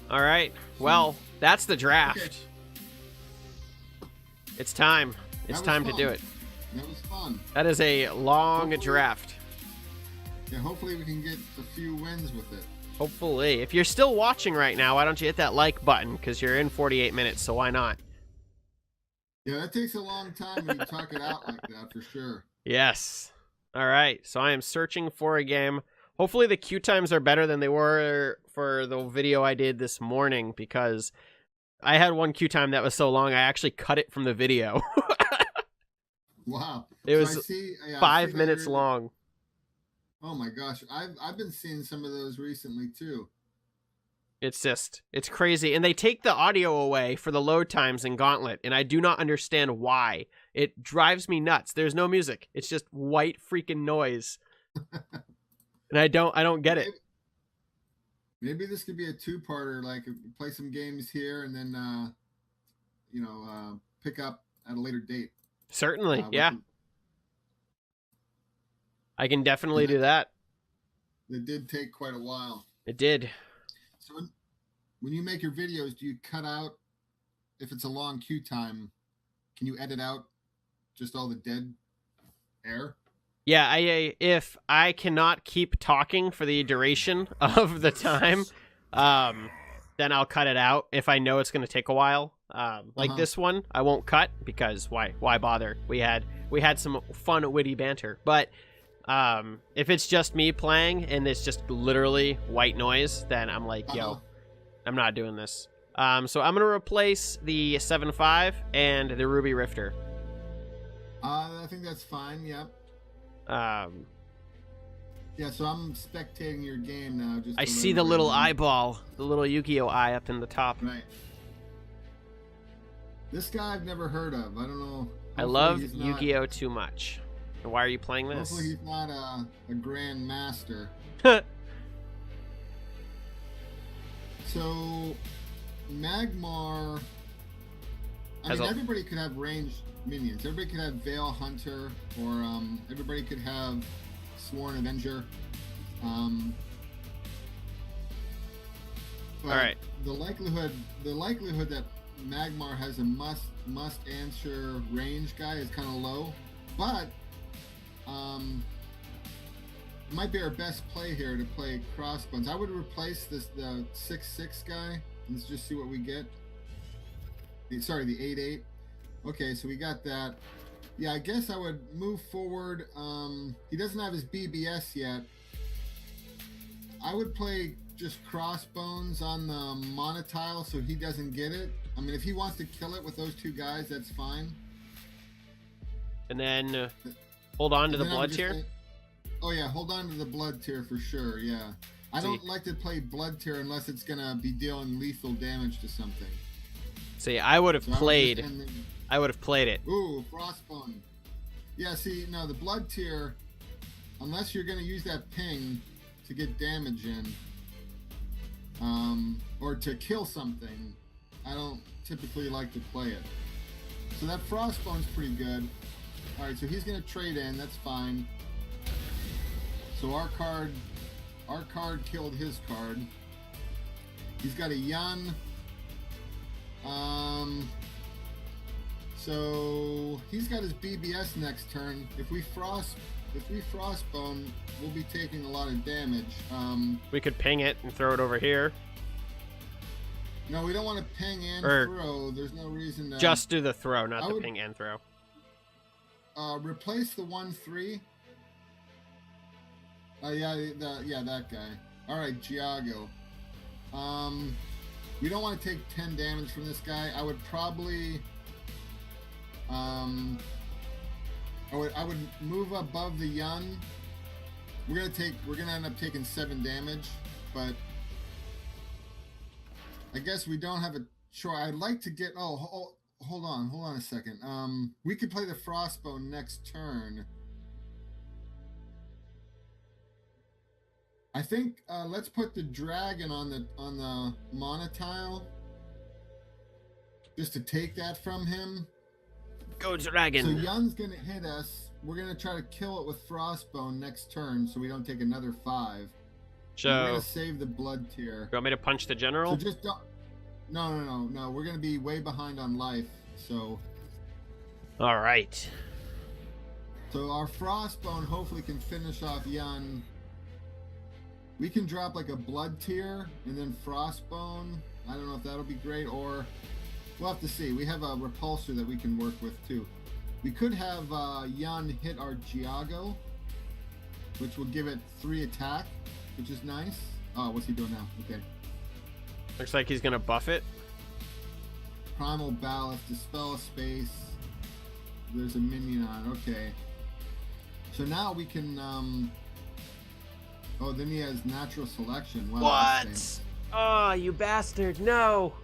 All right. Well, that's the draft. Okay. It's time. It's time to do it. That was fun. That is a long draft. Yeah, hopefully we can get a few wins with it. Hopefully. If you're still watching right now, why don't you hit that like button? Because you're in 48 minutes, so why not? Yeah, that takes a long time when you talk it out like that, for sure. Yes. All right. So I am searching for a game. Hopefully the queue times are better than they were for the video I did this morning, because I had one queue time that was so long I actually cut it from the video. Wow. It was 5 minutes long. Oh my gosh. I've been seeing some of those recently too. It's crazy. And they take the audio away for the load times in Gauntlet, and I do not understand why. It drives me nuts. There's no music. It's just white freaking noise. And I don't get it. Maybe this could be a 2-parter, like play some games here and then pick up at a later date. Certainly, yeah. I can definitely do that. It did take quite a while. It did. So when you make your videos, do you cut out, if it's a long queue time, can you edit out just all the dead air? Yeah, if I cannot keep talking for the duration of the time, then I'll cut it out if I know it's going to take a while. Like this one, I won't cut because why bother? We had some fun, witty banter. But if it's just me playing and it's just literally white noise, then I'm like, yo, I'm not doing this. So I'm going to replace the 7.5 and the Ruby Rifter. I think that's fine, yep. Yeah, so I'm spectating your game now. I see the little eyeball, the little Yu-Gi-Oh eye up in the top. Right. This guy I've never heard of. I don't know. I love Yu-Gi-Oh too much. And why are you playing this? Hopefully he's not a grand master. So, Magmar... I mean, everybody could have ranged minions. Everybody could have Veil Hunter, or everybody could have Sworn Avenger. All right. The likelihood that Magmar has a must answer range guy is kind of low, but it might be our best play here to play Crossbones. I would replace the 6/6 guy. Let's just see what we get. Sorry, the 8/8. Okay, so we got that. Yeah, I guess I would move forward. He doesn't have his BBS yet. I would play just Crossbones on the monotile so he doesn't get it. I mean, if he wants to kill it with those two guys, that's fine. And then hold on to the blood tier. Oh yeah, hold on to the blood tier for sure. Yeah, I don't like to play blood tier unless it's gonna be dealing lethal damage to something. See, I would have played. I would have played it. Ooh, Frostbone. Yeah, see, no, the blood tier, unless you're gonna use that ping to get damage in, or to kill something, I don't typically like to play it. So that Frostbone's pretty good. All right, so he's gonna trade in. That's fine. So our card killed his card. He's got a Yun. So he's got his BBS next turn. If we Frostbone, we'll be taking a lot of damage. We could ping it and throw it over here. No, we don't want to ping and throw. There's no reason to... Just do the throw, not the ping and throw. Replace the 1/3. Yeah, that guy. All right, Giago. We don't want to take 10 damage from this guy. I would probably... I would move above the Yun. We're gonna end up taking 7 damage, but I guess we don't have a choice. I'd like to get. Hold on a second. We could play the Frostbone next turn. I think let's put the dragon on the monotile, just to take that from him. Go dragon. So Yun's gonna hit us. We're gonna try to kill it with Frostbone next turn, so we don't take another 5. So we're gonna save the blood tier. You want me to punch the general? So just don't. No. We're gonna be way behind on life. So. All right. So our Frostbone hopefully can finish off Yun. We can drop like a blood tier and then Frostbone. I don't know if that'll be great, or we'll have to see. We have a repulsor that we can work with too. We could have Yun hit our Giago, which will give it 3 attack, which is nice. Oh, what's he doing now? Okay. Looks like he's gonna buff it. Primal Ballast, Dispel a Space. There's a minion on. Okay. So now we can. Oh, then he has Natural Selection. Wow, what? Oh, you bastard! No.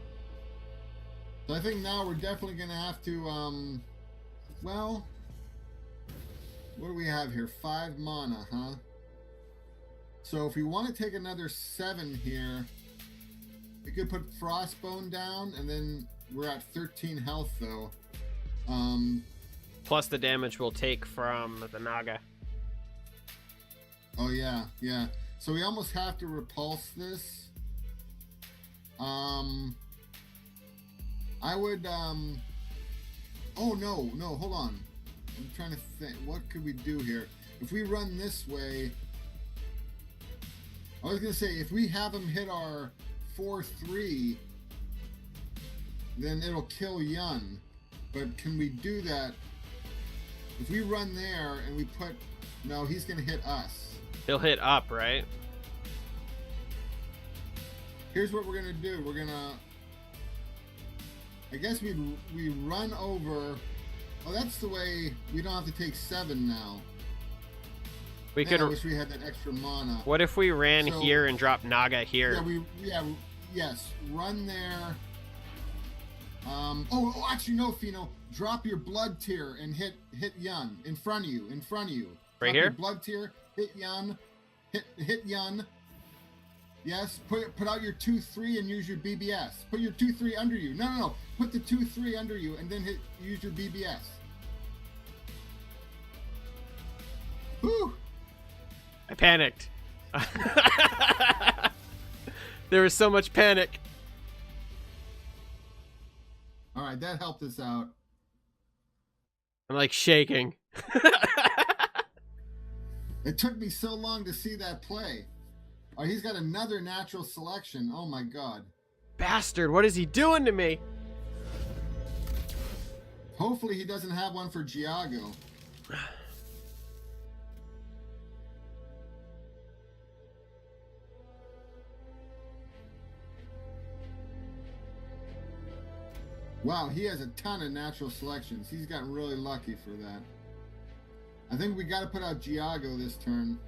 So I think now we're definitely gonna have to. Well, what do we have here? 5 mana, huh? So if we want to take another 7 here, we could put Frostbone down, and then we're at 13 health though. Plus the damage we'll take from the Naga. Oh yeah. So we almost have to repulse this. I would. Oh no, hold on. I'm trying to think. What could we do here? If we run this way, I was gonna say if we have him hit our 4/3, then it'll kill Yun. But can we do that? If we run there and we put, no, he's gonna hit us. He'll hit up, right? Here's what we're gonna do. We're gonna, I guess we run over. Oh, that's the way. We don't have to take 7 now. We could. I wish we had that extra mana. What if we ran here and dropped Naga here? Yes. Run there. Actually no, Pheno. Drop your blood tier and hit Yun in front of you. Right Drop here. Your blood tier. Hit Yun. Hit Yun. Yes. Put out your 2/3 and use your BBS. Put your 2/3 under you. No. Put the 2/3 under you and then use your BBS. Whew. I panicked. There was so much panic. All right, that helped us out. I'm like shaking. It took me so long to see that play. Oh, he's got another natural selection. Oh my god. Bastard, what is he doing to me? Hopefully he doesn't have one for Giago. Wow, he has a ton of natural selections. He's gotten really lucky for that. I think we got to put out Giago this turn.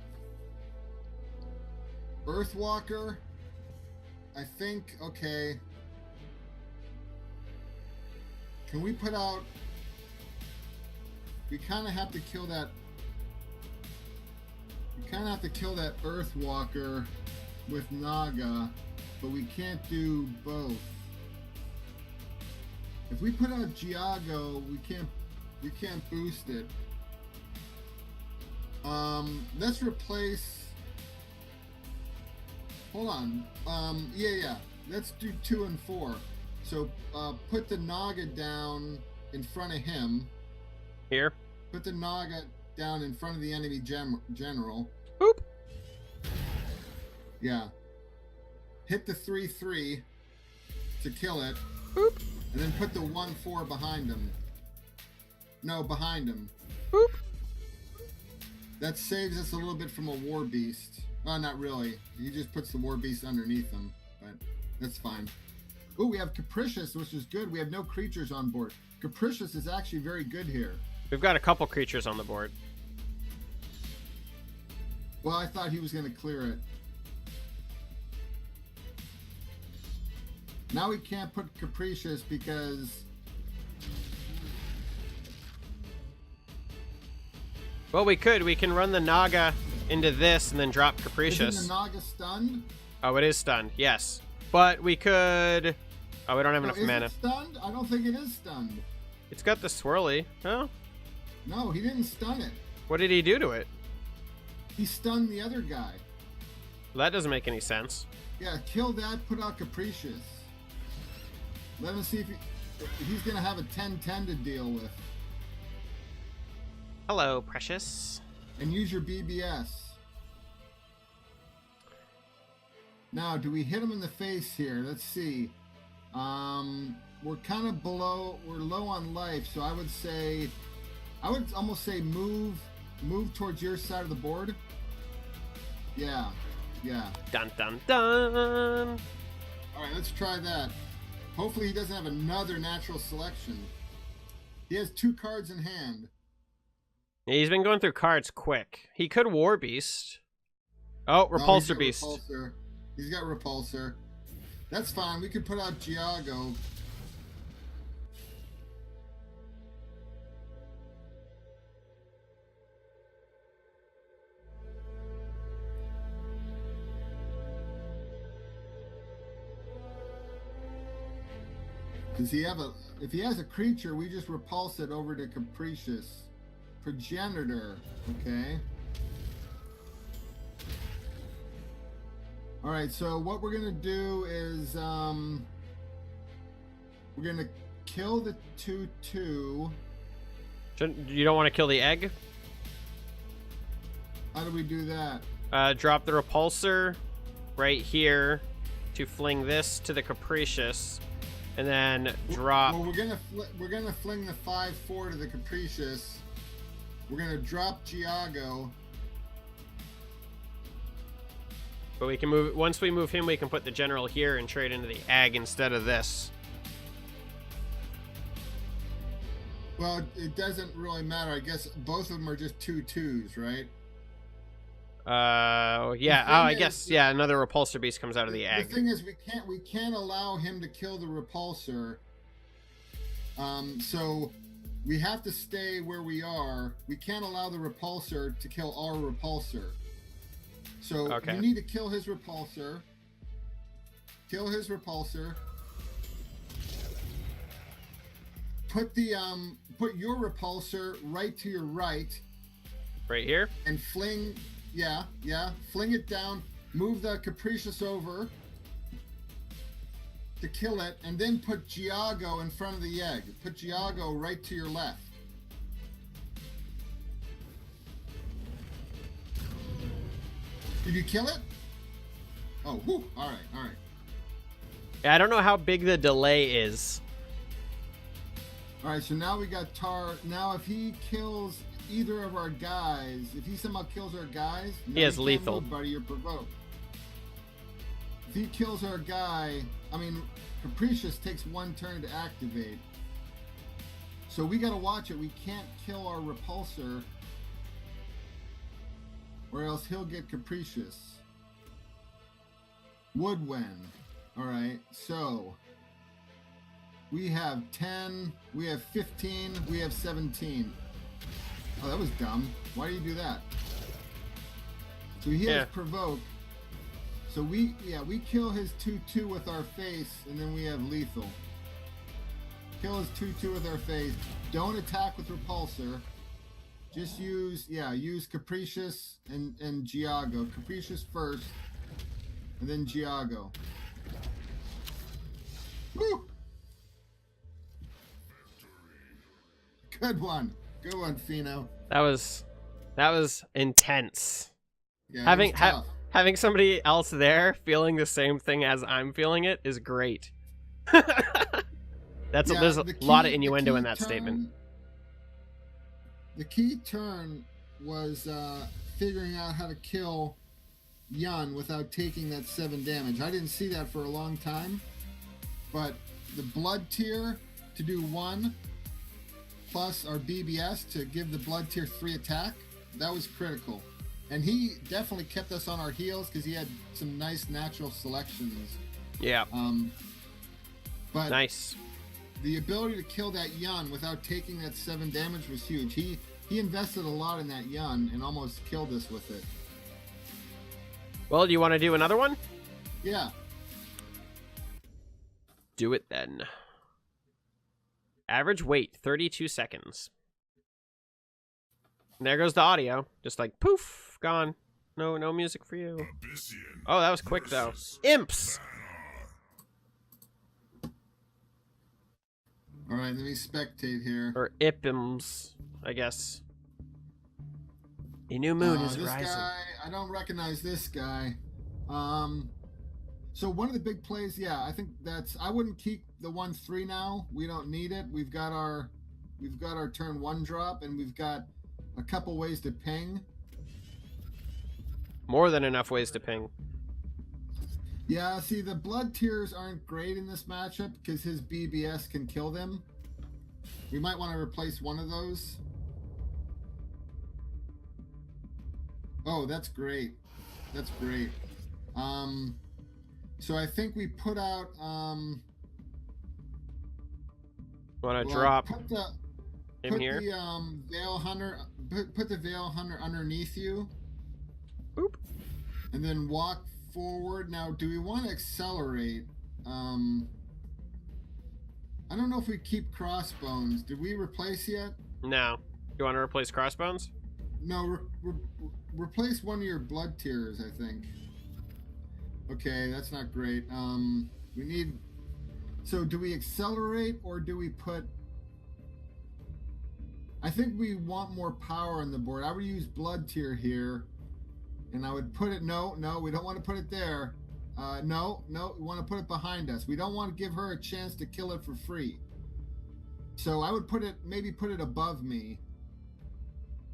Earthwalker. I think, okay. Can we put out... We kind of have to kill that... We kind of have to kill that Earthwalker with Naga, but we can't do both. If we put out Giago, we can't boost it. Let's replace... Hold on. Yeah. Let's do 2 and 4. So, put the Naga down in front of him. Here. Put the Naga down in front of the enemy general. Boop. Yeah. Hit the 3/3 to kill it. Boop. And then put the 1/4 behind him. No, behind him. Boop. That saves us a little bit from a War Beast. Oh, not really. He just puts the War Beast underneath him, but that's fine. Oh, we have Capricious, which is good. We have no creatures on board. Capricious is actually very good here. We've got a couple creatures on the board. Well, I thought he was going to clear it. Now we can't put Capricious because... Well, we could. We can run the Naga into this and then drop Capricious. Isn't the Naga stunned? Oh, it is stunned. Yes. But we could... Oh, we don't have enough is mana. It stunned? I don't think it is stunned. It's got the swirly. Oh. No, he didn't stun it. What did he do to it? He stunned the other guy. Well, that doesn't make any sense. Yeah, kill that, put out Capricious. Let him see if he's going to have a 10-10 to deal with. Hello, precious. And use your BBS. Now, do we hit him in the face here? Let's see. We're kind of below, we're low on life, so I would almost say move towards your side of the board. Yeah. Dun, dun, dun. All right, let's try that. Hopefully he doesn't have another natural selection. He has 2 cards in hand. Yeah, he's been going through cards quick. He could War Beast. Oh, Repulsor Beast. Repulsor. He's got Repulsor. That's fine. We could put out Giago. Does he have if he has a creature, we just repulse it over to Capricious. Progenitor, okay. All right, so what we're gonna do is we're gonna kill the 2/2. You don't want to kill the egg? How do we do that? Drop the Repulsor right here to fling this to the Capricious, and then drop. Well, we're gonna fling the 5/4 to the Capricious. We're gonna drop Giago. But we can move. Once we move him, we can put the general here and trade into the egg instead of this. Well, it doesn't really matter. I guess both of them are just 2/2s, right? Yeah. Oh, I guess. Yeah, another Repulsor Beast comes out of the egg. The thing is, we can't allow him to kill the Repulsor. So we have to stay where we are. We can't allow the Repulsor to kill our Repulsor. So okay. You need to kill his Repulsor. Kill his Repulsor. Put the put your Repulsor right to your right. Right here? And fling, yeah, fling it down. Move the Capricious over to kill it, and then put Giago in front of the egg. Put Giago right to your left. Did you kill it? Oh, whew. All right, all right. Yeah, I don't know how big the delay is. All right, so now we got Tar. Now, if he kills either of our guys, if he somehow kills our guys, he has lethal. Move, buddy, you're provoked. If he kills our guy, I mean, Capricious takes 1 turn to activate. So we gotta watch it. We can't kill our repulsor, or else he'll get Capricious. Woodwind. All right, so we have 10, we have 15, we have 17. Oh, that was dumb. Why do you do that? So he has provoke. So we kill his 2/2 with our face, and then we have lethal. Kill his 2/2 with our face. Don't attack with repulsor. Just use Capricious and Giago. Capricious first, and then Giago. Woo! Good one, Pheno. That was intense. Yeah, having somebody else there feeling the same thing as I'm feeling it is great. There's a lot of innuendo in that statement. The key turn was figuring out how to kill Yun without taking that 7 damage. I didn't see that for a long time, but the blood tier to do 1 plus our BBS to give the blood tier 3 attack, that was critical. And he definitely kept us on our heels because he had some nice natural selections. Yeah. But nice. The ability to kill that Yun without taking that 7 damage was huge. He invested a lot in that Yun and almost killed us with it. Well, do you want to do another one? Yeah. Do it then. Average wait, 32 seconds. And there goes the audio. Just like, poof, gone. No music for you. Oh, that was quick, though. Imps! All right, let me spectate here. Or Ipims, I guess. A new moon is this rising. Guy, I don't recognize this guy. So one of the big plays, I think I wouldn't keep the 1/3 now. We don't need it. We've got our turn 1 drop, and we've got a couple ways to ping. More than enough ways to ping. Yeah, see, the blood tiers aren't great in this matchup because his BBS can kill them. We might want to replace one of those. Oh, that's great. That's great. So I think we put out Want to drop him here? Veil Hunter, put the Veil Hunter underneath you. Boop. And then walk forward. Now, do we want to accelerate? I don't know if we keep Crossbones. Did we replace yet? No. You want to replace Crossbones? No, replace one of your blood tiers, I think. Okay, that's not great. We need... So, do we accelerate or do we put... I think we want more power on the board. I would use blood tier here. And I would put it... No, we don't want to put it there. No, we want to put it behind us. We don't want to give her a chance to kill it for free. So I would maybe put it above me.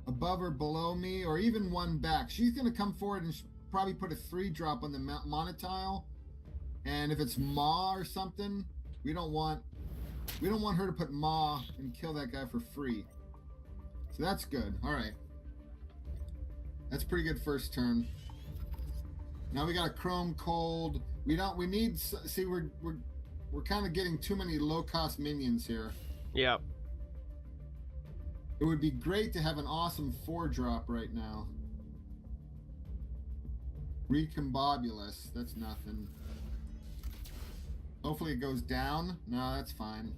Above or below me, or even one back. She's going to come forward and probably put a 3-drop on the monotile. And if it's Maw or something, we don't want her to put Maw and kill that guy for free. So that's good. All right. That's pretty good first turn. Now we got a Chrome Cold. We need. See, we're kind of getting too many low-cost minions here. Yep. It would be great to have an awesome 4-drop right now. Recombobulus. That's nothing. Hopefully it goes down. No, that's fine.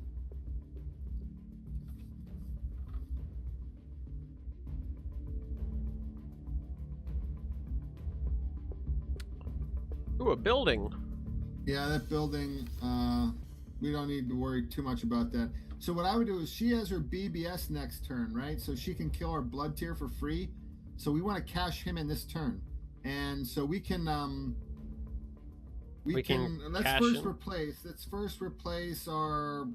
Ooh, a building. Yeah, that building, we don't need to worry too much about that. So what I would do is she has her BBS next turn, right? So she can kill our blood tier for free. So we want to cash him in this turn. And so we can We can let's cash first in. replace. Let's first replace our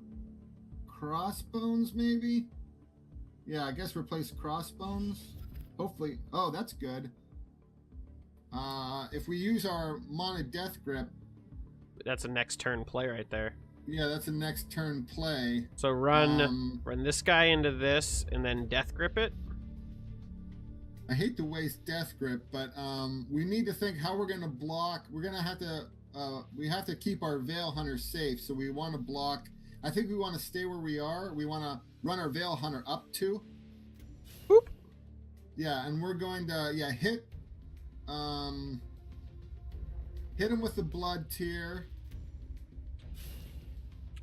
crossbones, maybe. Yeah, I guess replace crossbones. Hopefully. Oh, that's good. If we use our Mana Death Grip, That's a next turn play right there. yeah, that's a next turn play. So run this guy into this, and then death grip it. I hate to waste Death Grip, but we need to think how we're going to block. We're going to have to. We have to keep our Veil Hunter safe, so we want to block. I think we want to stay where we are. We want to run our Veil Hunter up to. Boop. Yeah, and we're going to hit him with the blood tier.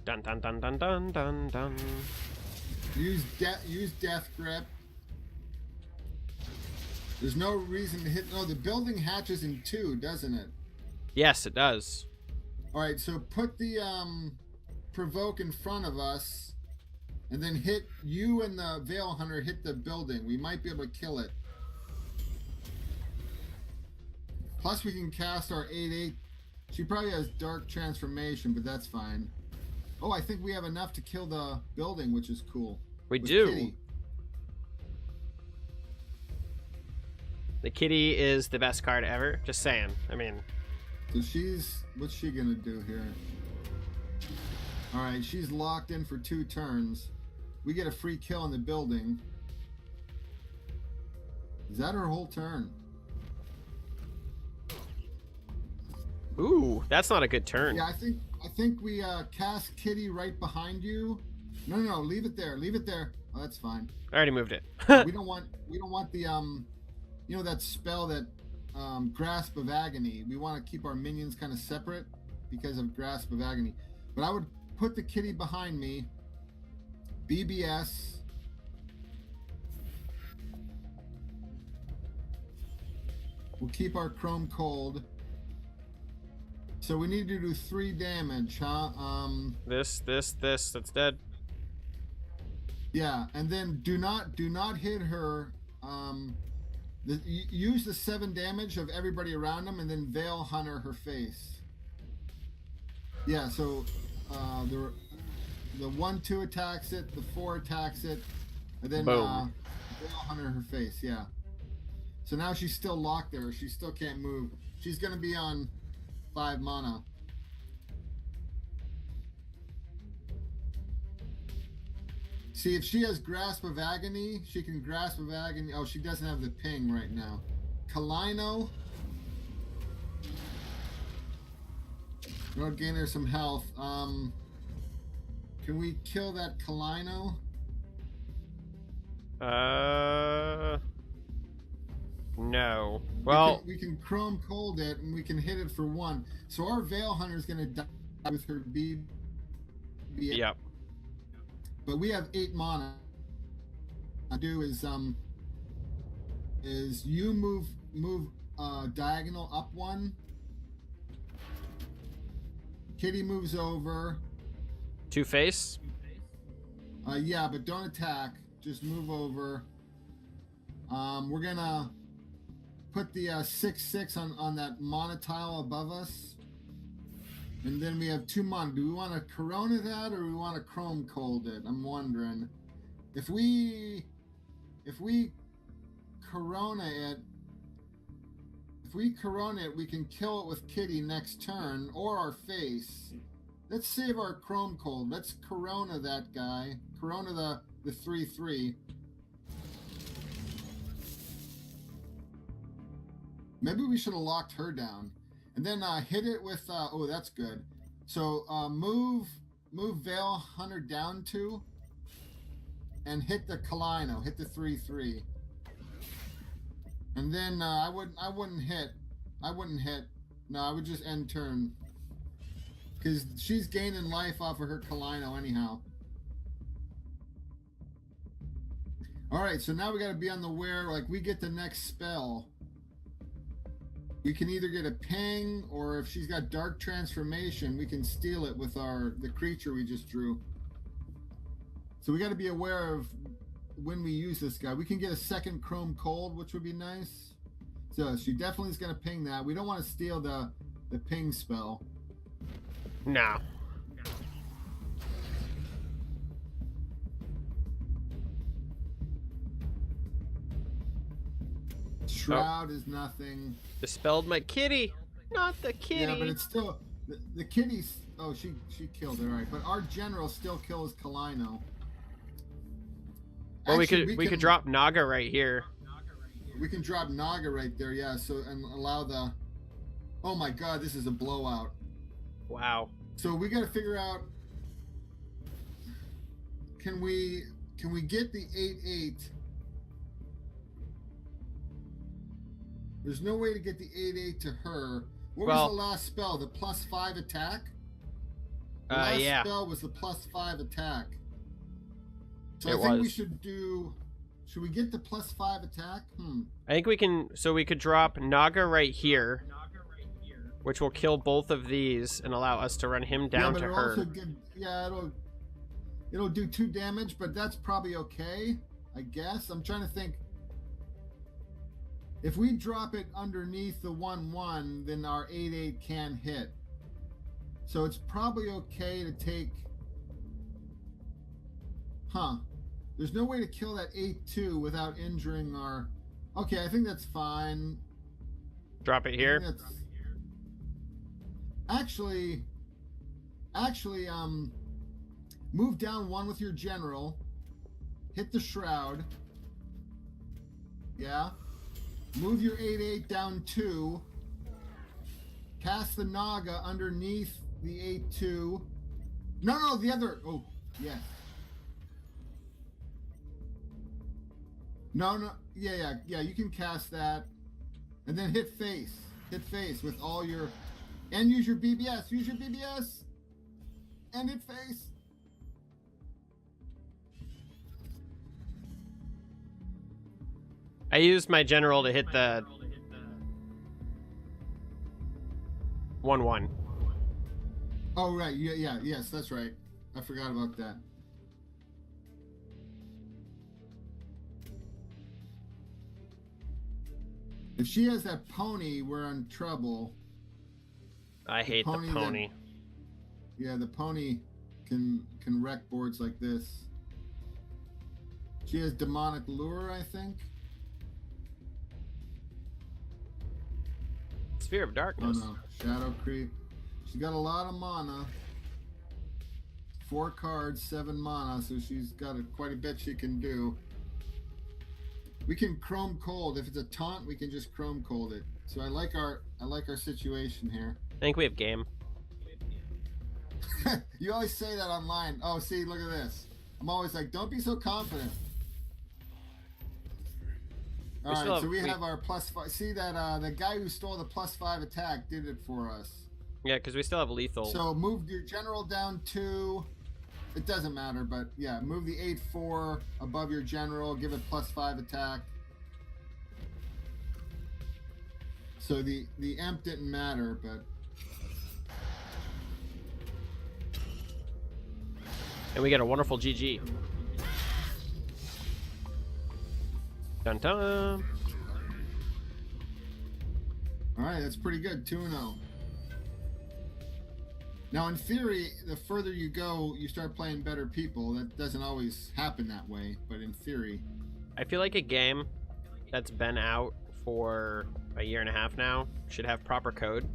Dun dun dun dun dun dun dun. Use Death Grip. There's no reason to hit. No, the building hatches in 2, doesn't it? Yes, it does. All right, so put the provoke in front of us, and then hit you and the Veil Hunter. Hit the building. We might be able to kill it. Plus, we can cast our 8/8. She probably has Dark Transformation, but that's fine. Oh, I think we have enough to kill the building, which is cool. We With do. Kitty. The kitty is the best card ever. Just saying. I mean, So what's she gonna do here? All right, she's locked in for 2 turns. We get a free kill in the building. Is that her whole turn? ooh, that's not a good turn. Yeah, I think we cast Kitty right behind you. No, leave it there. Leave it there. Oh, that's fine. I already moved it. we don't want the you know that spell that Grasp of Agony. We want to keep our minions kind of separate because of Grasp of Agony. But I would put the kitty behind me. BBS. We'll keep our Chrome cold. So we need to do 3 damage, huh? This, that's dead. Yeah, and then do not hit her. Use the 7 damage of everybody around them, and then Veil Hunter her face. Yeah, so the 1/2 attacks it, the 4 attacks it, and then Boom. Veil Hunter her face. Yeah. So now she's still locked there. She still can't move. She's gonna be on 5 mana. See, if she has Grasp of Agony, she can Grasp of Agony. Oh, she doesn't have the ping right now. Kalino. We'll gain her some health. Can we kill that Kalino? No. Well, we can Chrome Cold it, and we can hit it for 1. So our Veil Hunter is going to die with her BB. yep. But we have 8 mana. I do is you move diagonal up 1. Kitty moves over. 2 face. Yeah, but don't attack. Just move over. We're gonna put the 6/6 on that mana tile above us. And then we have 2 mana. Do we want to Corona that, or we want to Chrome Cold it? I'm wondering. If we Corona it, we can kill it with Kitty next turn, or our face. Let's save our Chrome Cold. Let's Corona that guy. Corona the 3/3. Maybe we should have locked her down. And then hit it with, oh, that's good. So move Veil Hunter down 2, and hit the Kalino, hit the 3/3. And then I wouldn't hit. No, I would just end turn. Because she's gaining life off of her Kalino anyhow. Alright, so now we gotta be on the where, like, we get the next spell. we can either get a ping, or if she's got dark transformation, we can steal it with the creature we just drew. So we got to be aware of when we use this guy. We can get a second Chrome Cold, which would be nice. So she definitely is going to ping that. We don't want to steal the ping spell. No. Shroud is nothing. Dispelled my kitty. Not the kitty. Yeah, but it's still the kitty's. Oh, she killed it. All right, but our general still kills Kalino. Well, actually, we could drop Naga right here. We can drop Naga right there. Yeah. So and allow the. Oh my God, this is a blowout. Wow. So we got to figure out. Can we get the 8/8? There's no way to get the 8/8 to her. What was the last spell? The +5 attack? The last spell was the +5 attack. So I think we should do... Should we get the +5 attack? I think we can... So we could drop Naga right here, which will kill both of these and allow us to run him down to her. It'll do 2 damage, but that's probably okay, I guess. I'm trying to think. If we drop it underneath the 1/1, then our 8/8 can hit. So it's probably okay to take... There's no way to kill that 8/2 without injuring our... Okay, I think that's fine. Drop it here? Actually, move down 1 with your general. Hit the shroud. Yeah. Move your 8/8 down 2. Cast the Naga underneath the 8/2. No, the other. Oh, yes. No. Yeah. You can cast that, and then hit face. Hit face with all your, and use your BBS. Use your BBS, and hit face. I used my general to hit the 1/1. Oh, right. Yeah. Yes, that's right. I forgot about that. If she has that pony, we're in trouble. I hate the pony. Yeah, the pony can wreck boards like this. She has demonic lure, I think. Sphere of Darkness. Oh no, Shadow Creep. She's got a lot of mana. 4 cards, 7 mana, so she's got quite a bit she can do. We can Chrome Cold. If it's a taunt, we can just Chrome Cold it. So I like our situation here. I think we have game. You always say that online. Oh, see, look at this. I'm always like, don't be so confident. All right, so we have our +5. See that the guy who stole the +5 attack did it for us. Yeah, because we still have lethal. So move your general down 2. It doesn't matter, but yeah, move the 8/4 above your general. Give it +5 attack. So the amp didn't matter, but. And we get a wonderful GG. Dun dun. All right, that's pretty good. 2-0. Now, in theory, the further you go, you start playing better people. That doesn't always happen that way, but in theory. I feel like a game that's been out for a year and a half now should have proper code.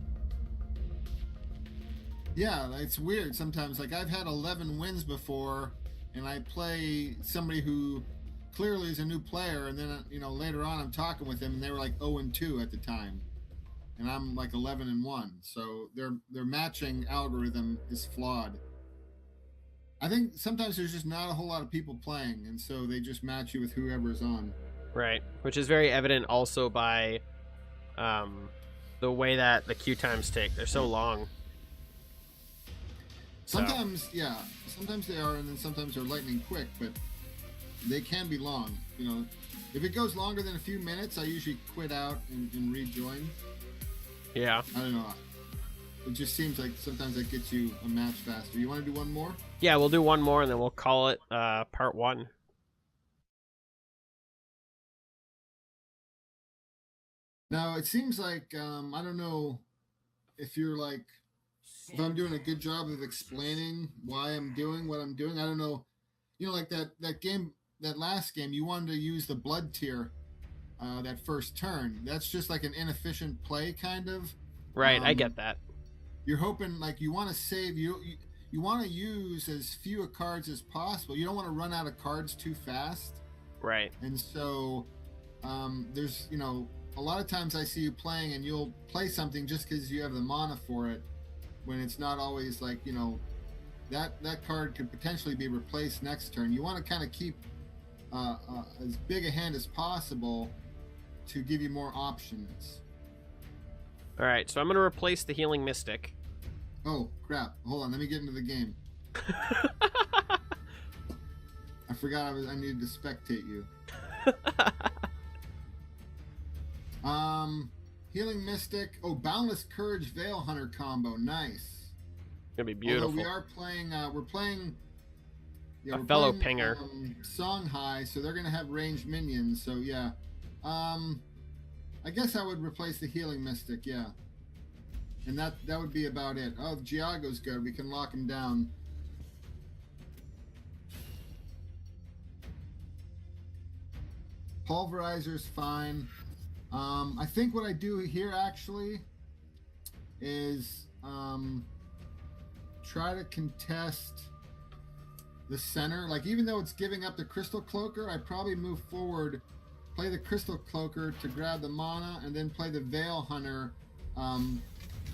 Yeah, it's weird sometimes. Like, I've had 11 wins before, and I play somebody who clearly is a new player, and then, later on I'm talking with them, and they were like 0-2 at the time. And I'm like 11-1, so their matching algorithm is flawed. I think sometimes there's just not a whole lot of people playing, and so they just match you with whoever's on. Right, which is very evident also by the way that the queue times take. They're so long. Sometimes, yeah, sometimes they are, and then sometimes they're lightning quick, but they can be long. If it goes longer than a few minutes, I usually quit out and rejoin. Yeah. I don't know. It just seems like sometimes that gets you a match faster. You want to do one more? Yeah, we'll do one more and then we'll call it part 1. Now, it seems like, I don't know if you're like, if I'm doing a good job of explaining why I'm doing what I'm doing. I don't know. You know, like that game, that last game, you wanted to use the blood tier that first turn. That's just like an inefficient play, kind of. Right, I get that. You're hoping, like, you want to save, you want to use as few cards as possible. You don't want to run out of cards too fast. Right. And so there's, you know, a lot of times I see you playing and you'll play something just because you have the mana for it, when it's not always like, you know, that card could potentially be replaced next turn. You want to kind of keep as big a hand as possible to give you more options. All right, so I'm going to replace the Healing Mystic. Oh, crap. Hold on, let me get into the game. I forgot I needed to spectate you. Healing Mystic. Oh, Boundless Courage Veil Hunter combo. Nice. Gonna be beautiful. Although we are playing, we're playing a fellow pinger. Song High, so they're gonna have ranged minions. So yeah, I guess I would replace the Healing Mystic. Yeah, and that would be about it. Oh, Giago's good. We can lock him down. Pulverizer's fine. I think what I do here actually is try to contest the center. Like, even though it's giving up the Crystal Cloaker, I probably move forward, play the Crystal Cloaker to grab the mana, and then play the Veil Hunter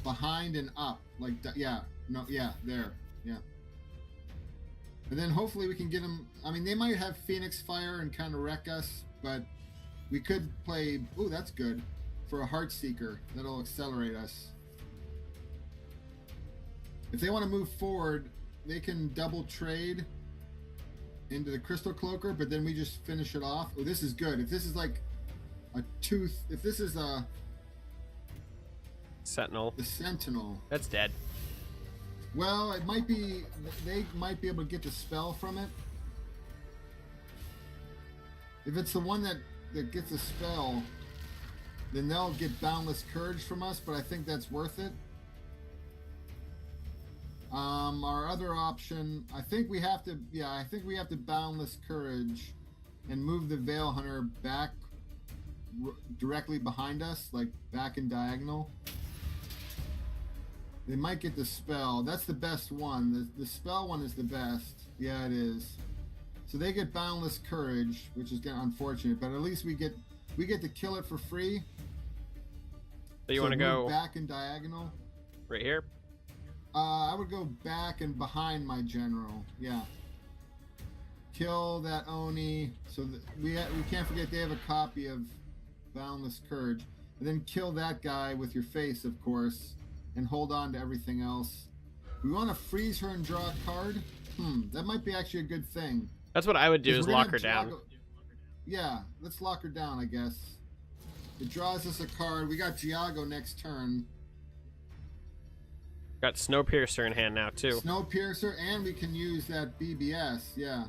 behind and up. Like, yeah, no, yeah, there, yeah. And then hopefully we can get them. I mean, they might have Phoenix Fire and kind of wreck us, but we could play. Ooh, that's good for a Heartseeker. That'll accelerate us. If they want to move forward, they can double trade into the Crystal Cloaker, but then we just finish it off. Oh, this is good. If this is like a tooth, if this is a Sentinel, the Sentinel, that's dead. Well, it might be. They might be able to get the spell from it. If it's the one that gets a spell, then they'll get Boundless Courage from us, but I think that's worth it. Our other option, I think we have to, yeah, I think we have to Boundless Courage and move the Veil Hunter back directly behind us, like back in diagonal. They might get the spell. That's the best one. The spell one is the best. Yeah, it is. So they get Boundless Courage, which is unfortunate, but at least we get to kill it for free. So you want to go back in diagonal? Right here? I would go back and behind my general. Yeah. Kill that Oni. So we can't forget they have a copy of Boundless Courage. And then kill that guy with your face, of course, and hold on to everything else. We want to freeze her and draw a card. That might be actually a good thing. That's what I would do, is lock her down. Yeah, let's lock her down, I guess. It draws us a card. We got Giago next turn. Got Snowpiercer in hand now, too. Snowpiercer, and we can use that BBS, yeah.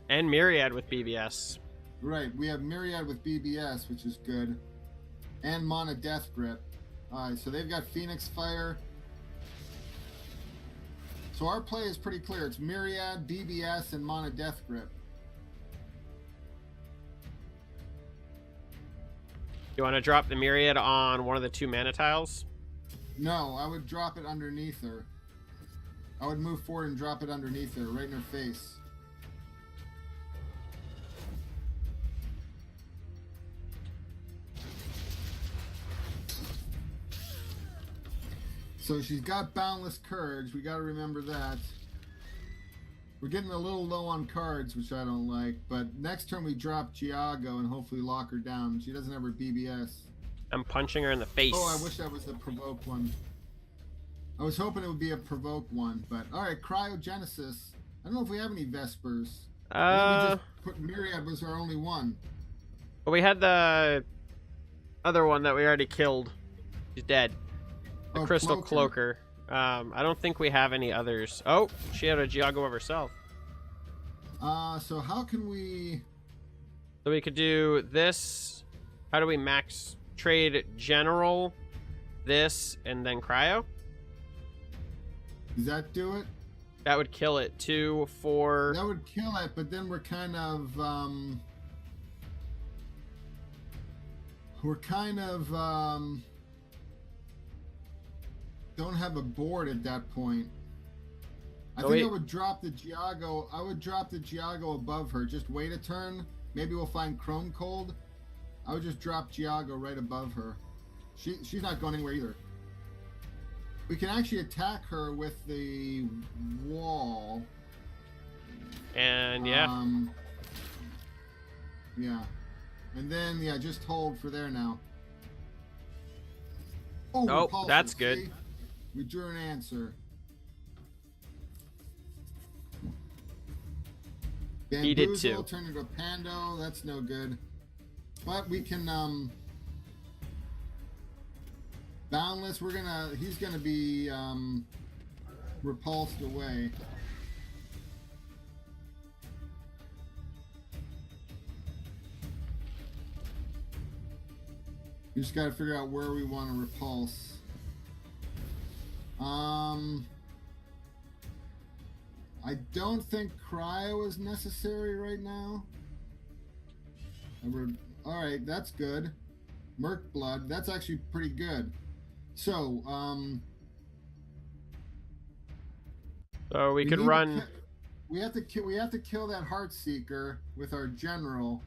And Myriad with BBS. Right, we have Myriad with BBS, which is good. And Mana Death Grip. Alright, so they've got Phoenix Fire. So our play is pretty clear. It's Myriad, BBS, and Mana Death Grip. You want to drop the Myriad on one of the 2 mana tiles? No, I would drop it underneath her. I would move forward and drop it underneath her, right in her face. So she's got Boundless Courage. We got to remember that. We're getting a little low on cards, which I don't like. But next turn we drop Giago and hopefully lock her down. She doesn't have her BBS. I'm punching her in the face. Oh, I wish that was a provoke one. I was hoping it would be a provoke one, but all right, Cryogenesis. I don't know if we have any Vespers. We just put Myriad was our only one. Well, we had the other one that we already killed. She's dead. The Oh, Crystal Cloaker. Cloaker. I don't think we have any others. Oh, she had a Giago of herself. So how can we... So we could do this. How do we max trade general, this, and then cryo? Does that do it? That would kill it. 2, 4. That would kill it, but then we're kind of don't have a board at that point. I think I would drop the Giago. I would drop the Giago above her. Just wait a turn. Maybe we'll find Chrome Cold. I would just drop Giago right above her. She's not going anywhere either. We can actually attack her with the wall. And yeah. Yeah. And then just hold for there now. Oh, repulsive, that's good. See? We drew an answer. He did too. Turn into a Pando. That's no good. But we can Boundless. He's gonna be repulsed away. We just gotta figure out where we want to repulse. I don't think cryo is necessary right now. Alright, that's good. Merc blood, that's actually pretty good. So, so we could run. We have to kill that Heartseeker with our general.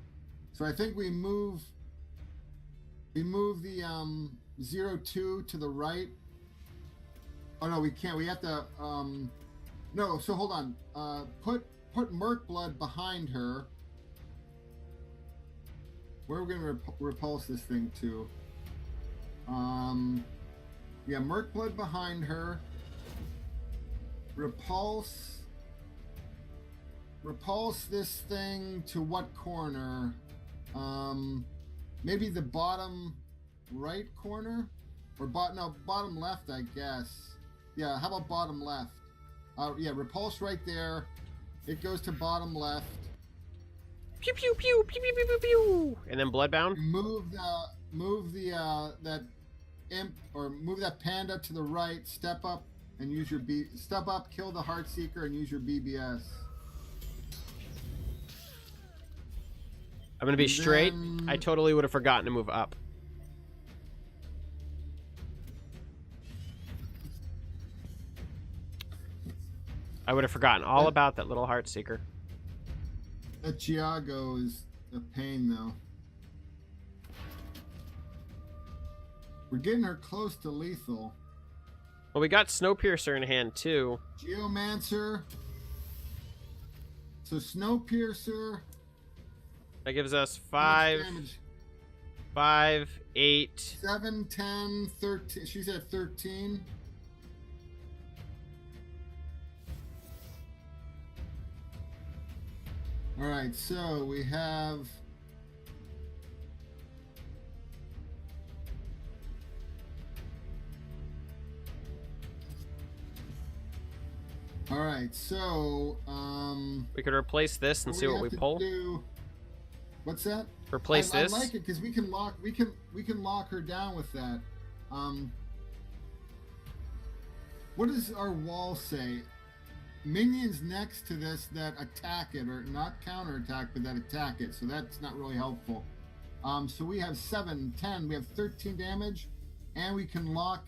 So I think we move the 0-2 to the right. Oh no, we can't. We have to no, so hold on. Put Merc blood behind her. Where are we gonna repulse this thing to? Yeah, Merc blood behind her. Repulse this thing to what corner? Maybe the bottom right corner? Or bottom left, I guess. Yeah, how about bottom left? Yeah, repulse right there. It goes to bottom left. Pew pew pew pew pew pew pew pew. And then bloodbound. Move that imp, or move that panda to the right. Step up and use your Step up, kill the Heartseeker, and use your BBS. I'm gonna be straight. I totally would have forgotten to move up. I would have forgotten all about that little Heartseeker. That Giago is a pain, though. We're getting her close to lethal. Well, we got Snowpiercer in hand, too. Geomancer. So Snowpiercer. That gives us 5, 8. 7, 10, 13. She's at 13. Alright, so we have... Alright, so... we could replace this and see what we pull. What's that? Replace this? I like it because we can lock her down with that. What does our wall say? Minions next to this that attack it, or not counterattack, but that attack it. So that's not really helpful. So we have 7, 10, we have 13 damage, and we can lock.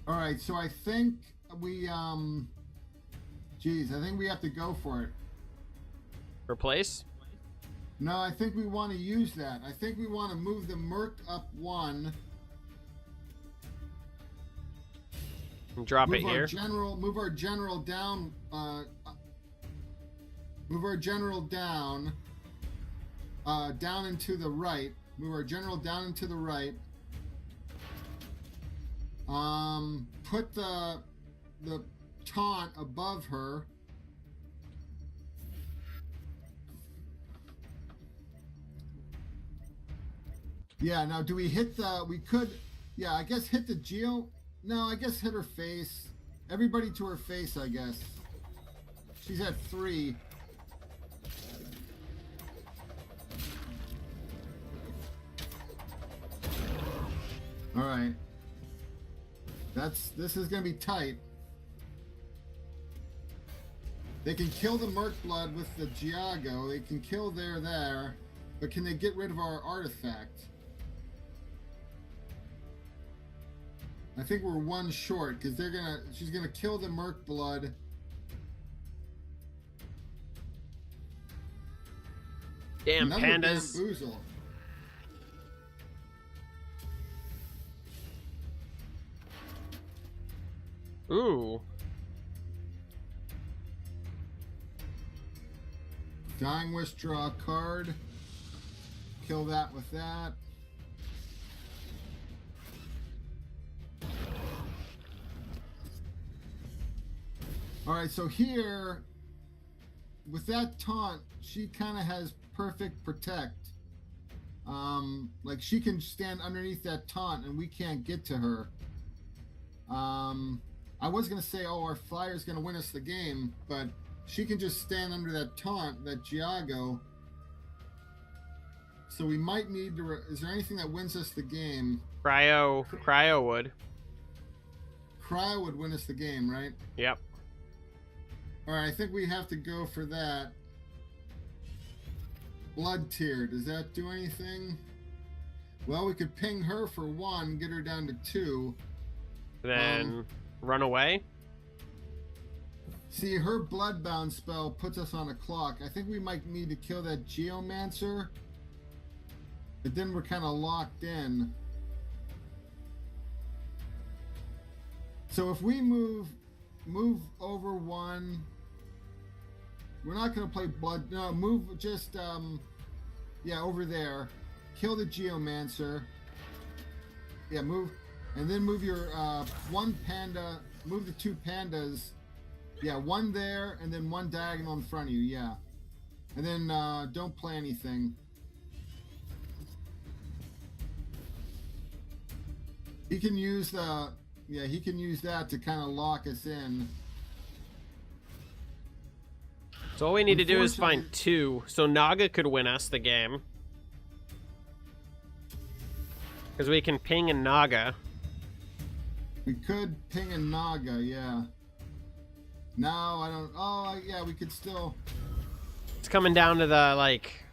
All right, so I think we geez, I think we have to go for it. Replace? No, I think we want to use that. I think we want to move the Merc up 1. Drop it here. Move our general down. Move our general down. Down and to the right. Move our general down and to the right. Put the taunt above her. Yeah, now do we hit the... We could... Yeah, I guess hit the Geo... No, I guess hit her face. Everybody to her face, I guess. She's at 3. Alright. This is gonna be tight. They can kill the Merc Blood with the Giago. They can kill there. But can they get rid of our artifact? I think we're 1 short because she's gonna kill the Merc Blood. Damn Another pandas. Bamboozle. Ooh. Dying Wish, draw a card. Kill that with that. Alright, so here, with that taunt, she kind of has perfect protect. Like she can stand underneath that taunt and we can't get to her. I was going to say, oh, our flyer's going to win us the game, but she can just stand under that taunt, that Giago. So we might need to... Is there anything that wins us the game? Cryo would. Cryo would win us the game, right? Yep. Alright, I think we have to go for that. Blood Tier, does that do anything? Well, we could ping her for 1, get her down to 2. Then run away? See, her Bloodbound spell puts us on a clock. I think we might need to kill that Geomancer. But then we're kind of locked in. So if we move over 1... We're not going to play Blood... No, move just... yeah, over there. Kill the Geomancer. Yeah, move... And then move your 1 panda... Move the 2 pandas... Yeah, 1 there, and then 1 diagonal in front of you, yeah. And then don't play anything. He can use the... Yeah, he can use that to kind of lock us in. So all we need to do is find 2. So Naga could win us the game. Because we can ping a Naga. We could ping a Naga, yeah. No, I don't... Oh, yeah, we could still... It's coming down to the, like...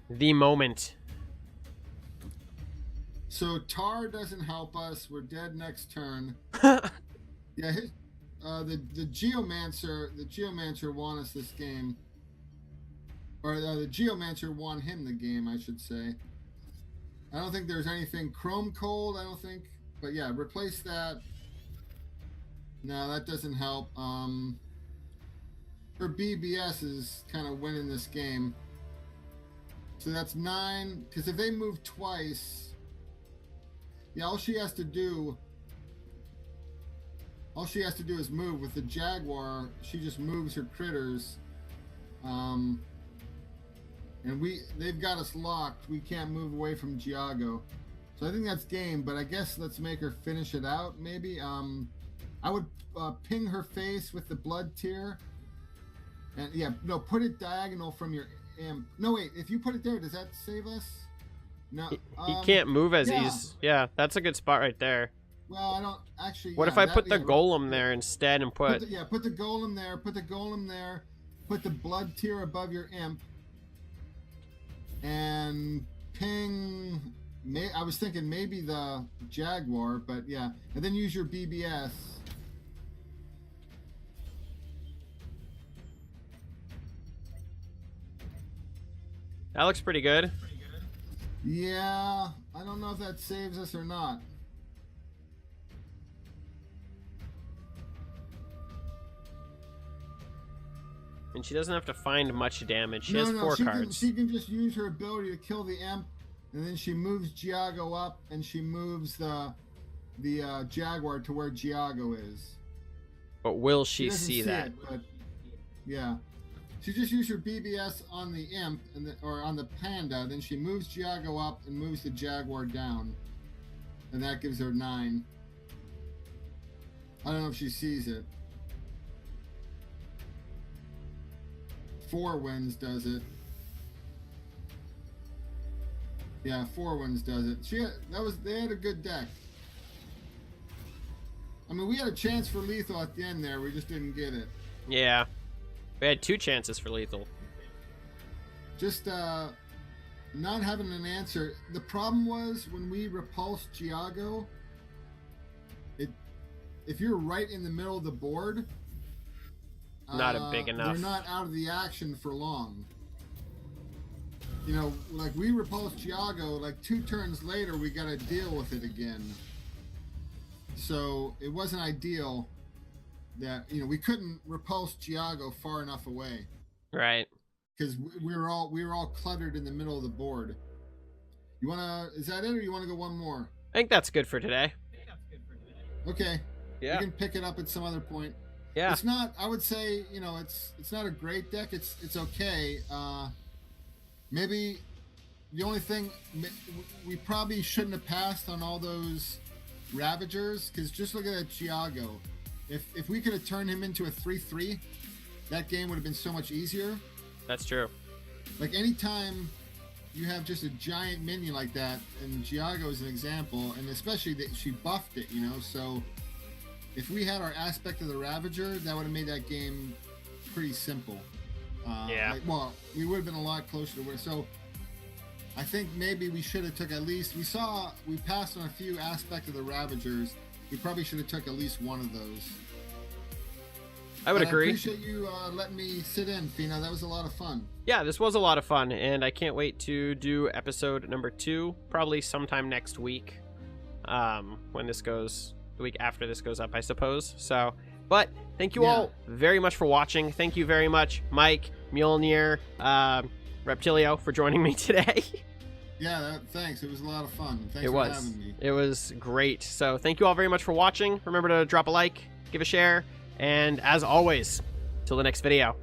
The moment. So Tar doesn't help us. We're dead next turn. Yeah, the Geomancer won us this game. Or the Geomancer won him the game, I should say. I don't think there's anything Chrome Cold, I don't think. But yeah, replace that. No, that doesn't help. Her BBS is kind of winning this game. So that's 9. Because if they move twice... Yeah, all she has to do is move. With the Jaguar, she just moves her critters. And they've got us locked. We can't move away from Giago. So I think that's game, but I guess let's make her finish it out, maybe. I would ping her face with the Blood Tier. And yeah, no, put it diagonal from your imp. No, wait, if you put it there, does that save us? No. He can't move as he's... Yeah, that's a good spot right there. Well, I don't actually... What if I put the Golem there instead and put... Put the Golem there, put the Golem there, put the Blood Tier above your imp. And ping... I was thinking maybe the Jaguar, but yeah. And then use your BBS. That looks pretty good. Yeah, I don't know if that saves us or not. And she doesn't have to find much damage. She has 4 cards. She can just use her ability to kill the imp, and then she moves Giago up, and she moves the Jaguar to where Giago is. But will she see that? But yeah, she just used her BBS on the imp or on the panda. Then she moves Giago up and moves the jaguar down, and that gives her 9. I don't know if she sees it. 4 Winds does it. Yeah, 4 Winds does it. They had a good deck. I mean, we had a chance for lethal at the end there. We just didn't get it. Yeah. We had 2 chances for lethal. Just not having an answer. The problem was when we repulsed Giago, if you're right in the middle of the board, not a big enough. You're not out of the action for long. You know, like we repulsed Giago, like 2 turns later, we got to deal with it again. So it wasn't ideal that, you know, we couldn't repulse Giago far enough away. Right. Because we were all cluttered in the middle of the board. Is that it, or you want to go one more? I think that's good for today. Okay. Yeah. We can pick it up at some other point. Yeah. It's not, I would say, you know, it's not a great deck. It's okay. Maybe the only thing, we probably shouldn't have passed on all those Ravagers, because just look at that Giago. If we could have turned him into a 3/3, that game would have been so much easier. That's true. Like anytime you have just a giant minion like that, and Giago is an example, and especially that she buffed it, you know, so if we had our aspect of the Ravager, that would have made that game pretty simple. Yeah. We would have been a lot closer to where. So I think maybe we should have took at least. We passed on a few aspects of the Ravagers. We probably should have took at least one of those. I would agree. I appreciate you letting me sit in, Pheno. That was a lot of fun. Yeah, this was a lot of fun, and I can't wait to do episode number 2, probably sometime next week, when this goes, the week after this goes up, I suppose. So, but thank you all very much for watching. Thank you very much, Mike, Mjolnir, Reptilio, for joining me today. Yeah, thanks. It was a lot of fun. Thanks for having me. It was great. So thank you all very much for watching. Remember to drop a like, give a share, and as always, till the next video.